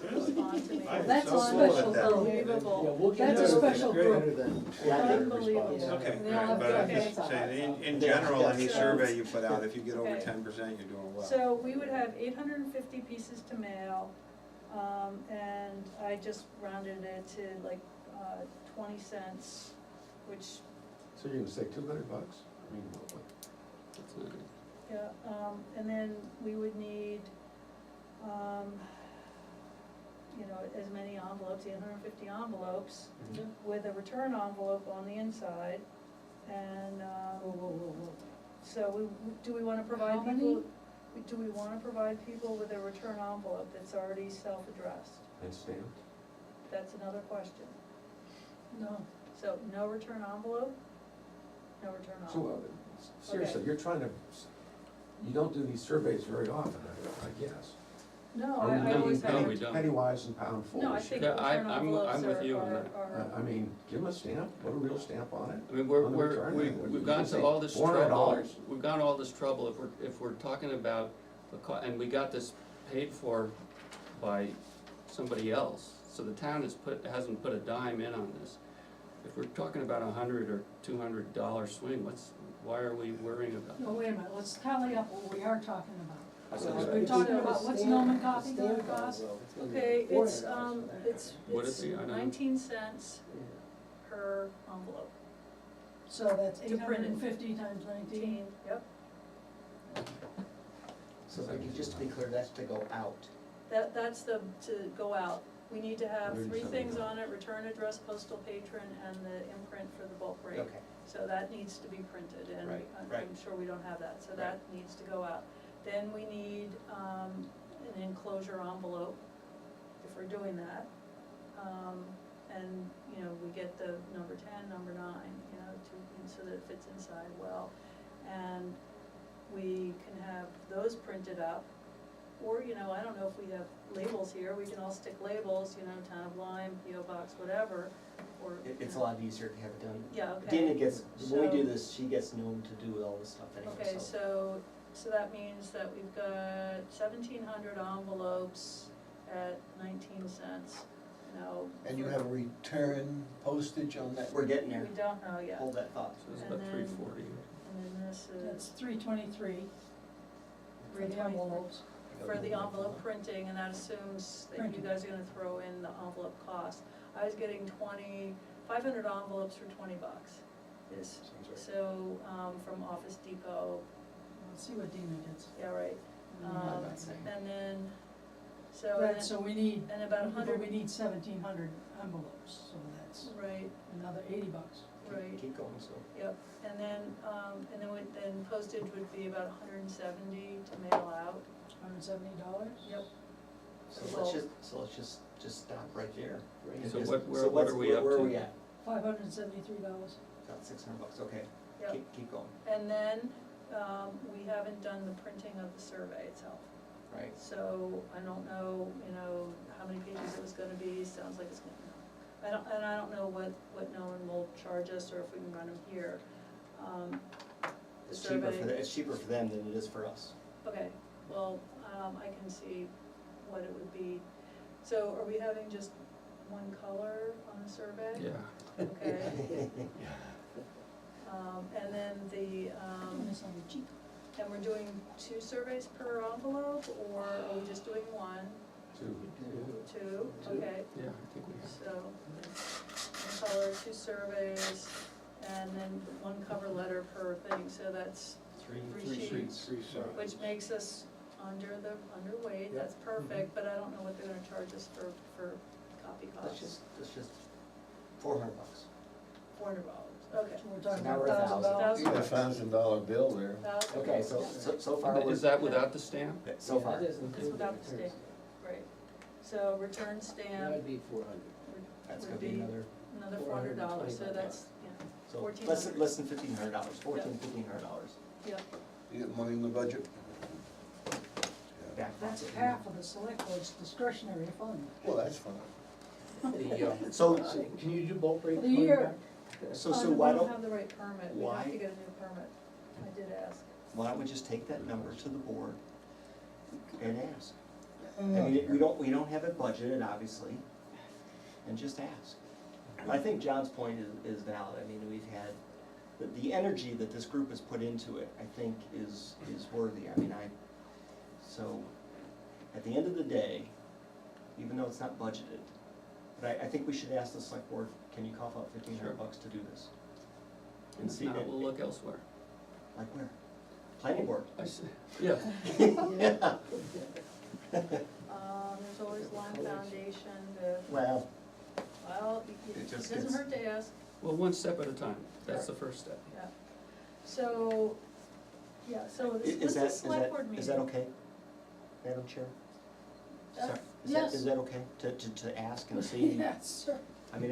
H: hunters respond to me.
J: I'm
B: That's
J: so
B: a
J: cool at
B: special
J: that.
B: group.
D: Yeah,
H: Unbelievable.
D: we'll get
B: That's a
D: better
B: special
D: than-
B: group.
D: better than
F: Yeah.
H: Unbelievable.
D: response.
J: Okay,
B: They all have
J: but I'm
H: good
J: just
B: grades.
J: saying, in general, any
H: Yeah.
J: survey you put out, if you get over
H: Okay.
J: 10%, you're doing well.
H: So we would have 850 pieces to mail, and I just rounded it to like 20 cents, which,
I: So you're gonna say $200? I mean, what?
C: That's not it.
H: yeah, and then we would need, you know, as many envelopes, 850 envelopes, with a return envelope on the inside, and,
B: Whoa, whoa, whoa, whoa.
H: so do we wanna
B: How
H: provide
B: many?
H: people, do we wanna provide people with a return envelope that's already self-addressed?
I: And stamped?
H: That's another question.
B: No,
H: So, no return envelope? No return
I: So,
H: envelope.
I: seriously, you're trying to, you don't do these surveys very often, I guess.
H: No,
I: Or you
H: I always
I: mean
C: No,
H: have.
C: we don't.
I: penny wise and pound foolish?
H: No, I think
C: Yeah,
H: return
C: I'm
H: envelopes
C: with you on that.
H: are.
I: I mean, give them a stamp, put a real stamp on it.
C: I mean,
I: On the return,
C: we've gone to
I: say
C: all this trouble,
I: $400.
C: we've gone to all this trouble, if we're talking about and we got this paid for by somebody else, so the town hasn't put a dime in on this. If we're talking about $100 or $200 swing, why are we worrying about
B: no,
C: that?
B: wait a minute, let's tally up what we are talking about.
I: Well,
B: We're talking about what's Noman coffee gonna cost?
H: Okay, it's,
C: What is the, I don't know.
H: 19 cents per envelope.
B: So that's
H: To print it.
B: 850 times 19.
H: Yep,
F: So Vicki, just to be clear, that's to go out.
H: that's to go out. We need to have 3
I: $170.
H: things on it: return address, postal patron, and the imprint for the bulk rate.
F: Okay.
H: So that needs to be printed, and
F: Right,
H: I'm
F: right.
H: sure we don't have that, so that needs to go out. Then we need, an enclosure envelope, if we're doing that. And, you know, we get the number 10, number 9, you know, so that it fits inside well. And we can have those printed up, or, you know, I don't know if we have labels here, we can all stick labels, you know, Town of Lyme, P.O. Box, whatever, or.
F: It's a lot easier to have it done.
H: Yeah, okay.
F: Dana gets, when we do
H: So-
F: this, she gets known to do all this stuff anyway,
H: Okay, so that means that we've got 1,700 envelopes at 19 cents, you know.
E: And you
H: for-
E: have a return postage on that?
F: We're getting there.
H: We don't know yet.
F: Hold that thought.
C: So it's
H: And
C: about
H: then-
C: 340.
H: And then this
B: That's
H: is
B: 323 for the
H: 323
B: envelopes.
H: for the envelope printing, and that assumes that you
B: Printing.
H: guys are gonna throw in the envelope cost. I was getting 500 envelopes for $20 is,
E: Sounds right.
H: so, from Office Depot,
B: Let's see what Dina gets.
H: yeah, right.
F: I'm not saying.
H: And then, so,
B: Right, so we need,
H: and about
B: but
H: 100,
B: we need 1,700 envelopes, so that's
H: right,
B: another $80.
H: right.
F: Keep going, so.
H: Yep, and then postage would be about 170 to mail out.
B: $170?
H: Yep.
F: So
H: Well-
F: let's just stop right there. And
C: So
F: just-
C: what
F: what's-
C: are we up
F: Where are
C: to?
F: we at?
B: $573.
F: About $600, okay.
H: Yep.
F: Keep going,
H: And then, we haven't done the printing of the survey itself.
F: right.
H: So I don't know, you know, how many pages it was gonna be, sounds like it's gonna, I don't know what no one will charge us, or if we can run them here. The
F: It's cheaper
H: survey-
F: it's cheaper for them than it is for us.
H: Okay, well, I can see what it would be. So are we having just one color on the survey?
C: Yeah.
H: Okay. And then
B: It's on the cheap.
H: and we're doing 2 surveys per envelope, or are we just doing 1,
I: 2.
H: 2? Okay,
C: Yeah, I think we have.
H: so, one color, 2 surveys, and then 1 cover letter per thing, so that's Three sheets. which makes us underweight, that's perfect, but I don't know what they're gonna charge us for copy costs.
F: Let's just, $400.
H: $400, okay.
B: So we're talking
F: Now
B: about
F: we're at
B: $1,000.
A: You got a $1,000 bill there.
F: Okay, so far we're.
C: Is that without the stamp?
F: So far.
H: It's without the stamp, right. So return stamp
G: That'd be 400.
F: That's
H: would
F: gonna be another,
H: another $400, so that's, yeah,
F: so
H: $1,400.
F: less than $1,500, $1,500.
H: Yep,
E: You get money in the budget?
F: Back
B: That's
F: pocket.
B: half of the select board's discretionary fund.
E: Well, that's fine.
F: So,
G: Can you do bulk rate?
B: For the year.
F: so
H: we
F: why
H: don't
F: don't,
H: have the right permit, we have
F: why-
H: to get a new permit, I did ask.
F: why don't we just take that number to the board and ask? I mean, we don't have it budgeted, obviously, and just ask. I think John's point is valid, I mean, we've had, the energy that this group has put into it, I think, is worthy, I mean, so, at the end of the day, even though it's not budgeted, But I think we should ask the select board, can you cough up
C: Sure.
F: $1,500 to do this? And
C: If
F: see,
C: not,
F: that-
C: we'll look elsewhere.
F: like where? Planning board.
C: I see, yeah.
F: Yeah.
H: There's always Lyme Foundation,
F: Well,
H: well,
F: It
H: it
F: just
H: doesn't
F: gets-
H: hurt to ask,
C: Well, one step at a time, that's the first step.
H: yeah. So, yeah, so
F: is
H: what's
F: that,
H: the
F: is
H: select
F: that,
H: board meeting?
F: is that okay, Madam Chair?
H: Uh,
F: Sorry,
B: yes.
F: is that okay to ask and see?
B: Yes, sure.
F: I mean,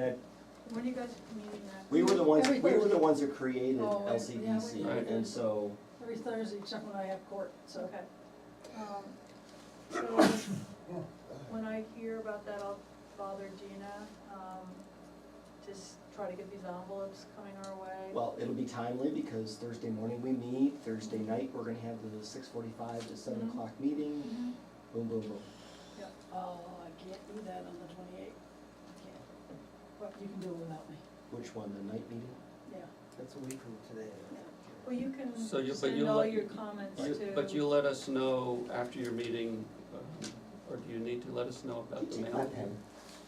H: When are you guys meeting next?
F: we were the ones,
B: Every
F: we were the
B: Thursday.
F: ones that created
B: Oh, yeah,
F: LCDC,
B: we-
C: Right.
F: and so,
B: Every Thursday, except when I have court, so.
H: Okay. So, when I hear about that, I'll bother Gina, just try to get these envelopes coming our way.
F: well, it'll be timely because Thursday morning we meet, Thursday night, we're gonna have the 6:45 to 7
H: Mhm.
F: o'clock meeting,
H: Mhm.
F: boom, boom, boom.
B: Oh, I can't do that on the 28th. I can't. But you can do it without me,
F: Which one, the night meeting?
B: yeah.
G: That's a week from today.
H: Well, you can
C: So you- but
H: send
C: you'll
H: all
C: let-
H: your comments to.
C: But you'll let us know after your meeting, or do you need to let us know about the mail?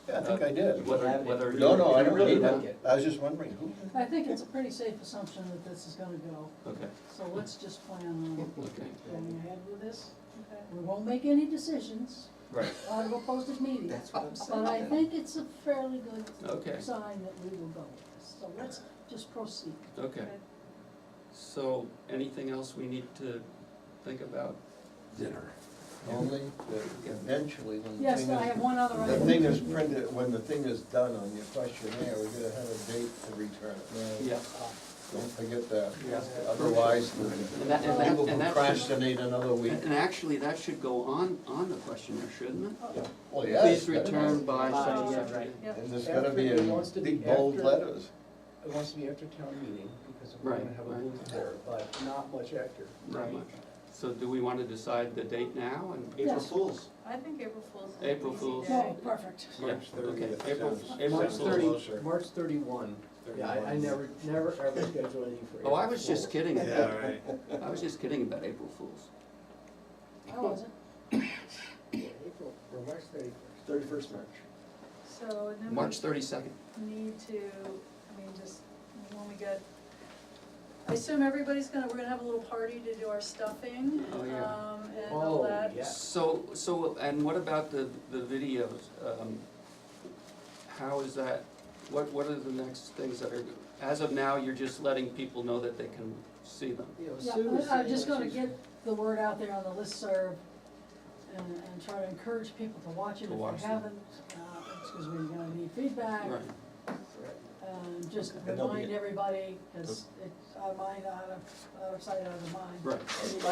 E: Yeah, I think I did.
C: Whether
E: No, no, I
C: you
E: don't
C: really
E: need
C: want-
E: that. I was just wondering who.
B: I think it's a pretty safe assumption that this is gonna go,
C: Okay,
B: so let's just plan on
C: okay,
B: going ahead with this.
H: Okay.
B: We won't make any decisions
C: right,
B: out of a posted meeting,
F: That's what I'm saying.
B: but I think it's a fairly good
C: okay,
B: sign that we will go with this. So let's just proceed.
C: okay. So, anything else we need to think about?
I: Dinner.
E: Only that eventually, when the
B: Yes,
E: thing
B: I have one other
E: the
B: item.
E: thing is printed, when the thing is done on your questionnaire, we're gonna have a date to return it.
C: Yeah.
E: Don't forget that.
C: Yeah.
E: Otherwise,
C: And that- and that-
E: people
C: and that should-
E: procrastinate another week.
C: And actually, that should go on the questionnaire, shouldn't it?
E: Well, yes.
C: Please
E: that
C: return
E: is.
C: by such and
F: yeah,
C: such a
F: right.
C: date.
H: Yep.
E: And there's gotta be
D: After- it wants to
E: in
D: be
E: big bold
D: after-
E: letters.
D: It wants to be after town meeting, because we're gonna
C: Right,
D: have a
C: right.
D: booth there, but not much after.
C: Not much. So do we want to decide the date now and?
F: April
B: Yes.
F: Fools.
H: I think April Fool's is an
C: April
H: easy
C: Fool's.
H: day.
B: No, perfect.
C: Yeah,
J: March
C: okay,
J: 30th
C: April,
J: sounds-
C: April
D: March
J: sounds
C: Fool's.
D: 30
J: closer.
D: March 31. Yeah, I never ever schedule anything for April
C: Oh, I was just
D: Fools.
C: kidding
J: Yeah,
C: about,
J: right.
C: I was just kidding about April Fools.
B: I wasn't.
G: Yeah, April, or March 31st.
F: 31st March.
H: So, and then
C: March 32nd.
H: we need to, I mean, just when we get, I assume everybody's we're gonna have a little party to do our stuffing,
C: Oh, yeah.
H: and all
D: Oh,
H: that.
D: yeah.
C: So, and what about the videos? How is that, what are the next things that are, as of now, you're just letting people know that they can see them?
G: You know,
B: Yeah,
G: Sue was
B: I'm
G: saying
B: just
G: that
B: gonna
G: she's-
B: get the word out there on the listserv and try to encourage people to watch it
C: To
B: if
C: watch
B: they
C: them.
B: haven't, because we're gonna need feedback.
C: Right,
B: And just
F: And they'll be-
B: remind everybody, because it's out of mind, out of sight, out of mind.
C: right,
F: And you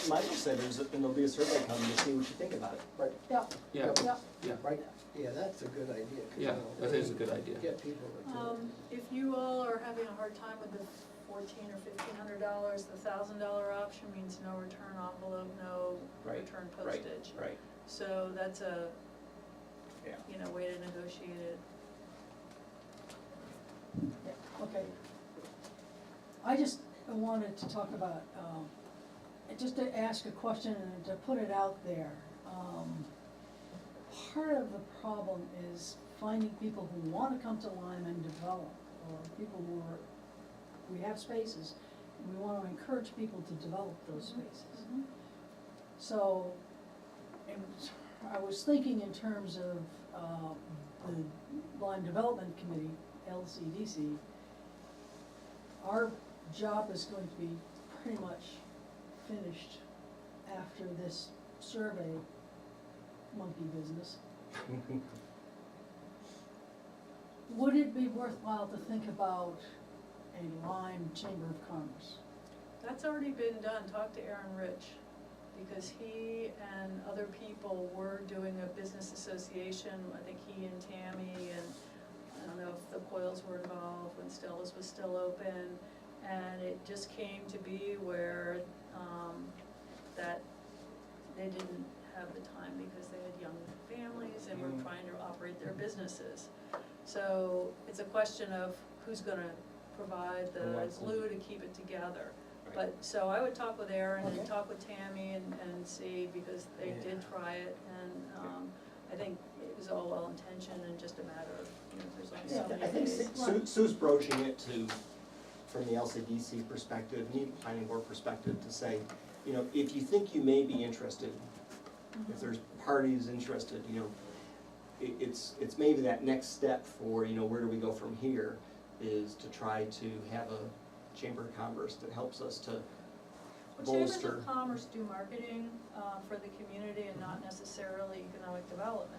F: might just say there's, and there'll be a survey coming to see what you think about it. Right.
B: Yeah,
C: yeah,
B: yeah.
C: yeah,
F: Right.
G: Yeah, that's a good idea. 'cause,
C: yeah,
G: you know,
C: that is a good idea.
G: Get people to.
H: If you all are having a hard time with the $1,400 or $1,500, the $1,000 option means no return envelope, no
F: Right,
H: return
F: right,
H: postage.
F: right.
H: So that's a,
F: Yeah.
H: way to negotiate it.
B: Yeah, okay. I just wanted to talk about, just to ask a question and to put it out there. Part of the problem is finding people who wanna come to Lyme and develop, or people who are, we have spaces, and we wanna encourage people to develop those spaces. So, and I was thinking in terms of, the Lyme Development Committee, LCDC, our job is going to be pretty much finished after this survey monkey business. Would it be worthwhile to think about a Lyme Chamber of Commerce?
H: That's already been done, talk to Aaron Rich, because he and other people were doing a business association, I think he and Tammy, and I don't know if the Coils were involved when Stella's was still open, and it just came to be where, that they didn't have the time because they had young families and were trying to operate their businesses. So it's a question of who's gonna provide
F: Who
H: the
F: wants to-
H: glue to keep it together.
F: Right.
H: But, so I would talk with Aaron and
B: Okay.
H: talk with Tammy and see, because they
F: Yeah.
H: did try it, and, I think it was is all well-intentioned and just a matter of, you know, there's only
F: Yeah,
H: so many
F: I think
H: days.
F: Sue's broaching it to, from the LCDC perspective, and even planning board perspective, to say, you know, if you think you may be interested, if there's parties interested, you know, it's maybe that next step for, you know, where do we go from here, is to try to have a chamber of commerce that helps us to
H: Well, Chambers
F: bolster.
H: of Commerce do marketing for the community and not necessarily economic development.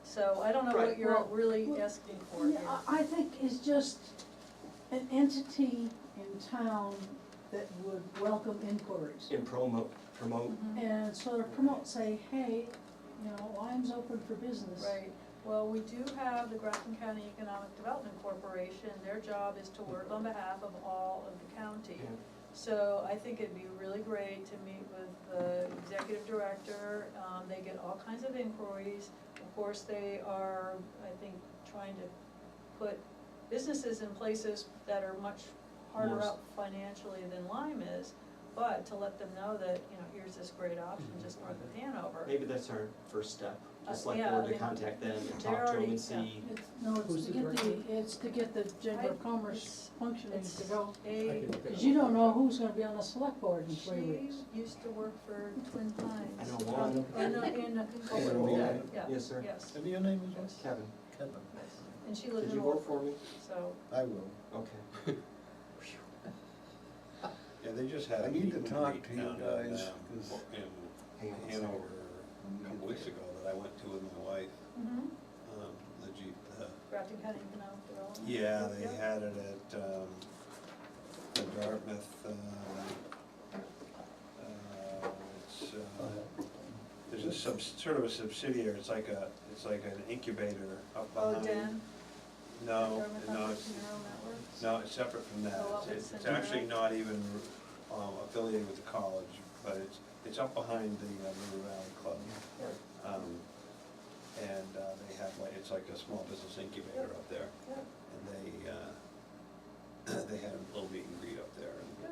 H: So I don't know what
F: Right.
H: you're
B: Well,
H: really asking for here.
B: Yeah, I think it's just an entity in town that would welcome inquiries.
F: And promote,
H: Mhm.
B: And sort of promote, say, hey, you know, Lyme's open for business.
H: Right, well, we do have the Grafton County Economic Development Corporation, their job is to work on behalf of all of the county.
F: yeah.
H: So I think it'd be really great to meet with the executive director, they get all kinds of inquiries. Of course, they are, I think, trying to put businesses in places that are much harder
F: Most-
H: up financially than Lyme is, but to let them know that, you know, here's this great option just north of Hanover.
F: Maybe that's our first step, just like
H: Yeah,
F: board
H: I
F: to
H: mean,
F: contact them and
H: they're
F: talk to them
H: already-
F: and see.
B: It's, no, it's
E: Who's
B: to
E: the
B: get
E: director?
B: it's to get the Chamber of
H: I-
B: Commerce
H: it's-
B: functioning
H: It's
B: to go.
H: a,
B: Cause you don't know who's gonna be on the select board in 3
H: she
B: weeks.
H: used to work for Twin Pines.
F: I know one.
H: Oh, no, in
E: Kevin,
H: yeah, yeah,
F: Yes, sir.
H: yes,
E: And your name is what?
H: yes,
F: Kevin,
E: Kevin.
H: yes. And she lives
F: did
H: in
F: you vote
H: Old,
F: for me?
H: so,
E: I will.
F: Okay.
J: Yeah, they just had
E: I
J: a
E: need to
J: meet and
E: talk
J: greet
E: to you
J: down
E: guys,
J: in
E: 'cause-
F: Hang on a
J: Hanover
F: second.
J: a couple weeks ago that I went to with my wife,
H: mhm,
J: the Jeep,
H: Grafton County Economic Development.
J: yeah, they
H: Yeah.
J: had it at, the Dartmouth, it's, there's a sort of a subsidiary, it's like an incubator up
H: Oh,
J: behind.
H: Den,
J: No,
H: Dartmouth
J: no,
H: Entrepreneurial
J: it's,
H: Networks.
J: no, it's separate from that.
H: Oh, up at
J: It's
H: Centennial?
J: actually not even, affiliated with the college, but it's up behind the River Valley Club.
H: Yeah.
J: And they have like, it's like a small business incubator up there,
H: Yeah.
J: and they had a little meet and greet up there, and
H: Yeah.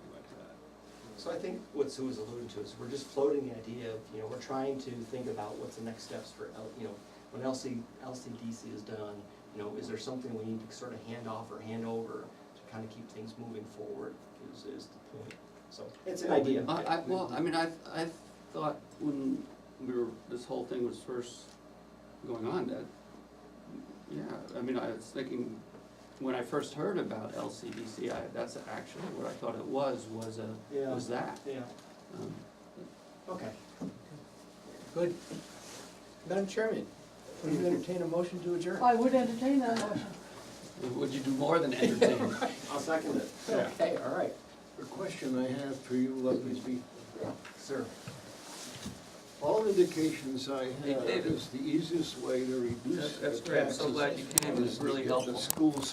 J: we went to that.
F: So I think what Sue was alluding to is we're just floating the idea of, you know, we're trying to think about what's the next steps for, you know, when LCDC is done, you know, is there something we need to sort of hand off or hand over to kind of keep things moving forward is the point. So it's an idea.
C: Well, I mean, I thought when this whole thing was first going on, that, yeah, I mean, I was thinking, when I first heard about LCDC, that's actually what I thought it was
F: Yeah.
C: that.
F: Yeah,
C: Um,
D: Okay. Good. Madam Chairman, would you entertain a motion to adjourn?
B: I would entertain that motion.
C: Would you do more than entertain?
F: I'll second it.
C: Yeah.
D: Okay, all right.
E: The question I have for you, let me speak.
F: Sir.
E: All indications I
C: Hey,
E: have
C: David.
E: is the easiest way to reduce
C: That's
E: the
C: great, I'm so
E: taxes
C: glad you came,
E: is
C: it's really
E: to get
C: helpful.
E: the schools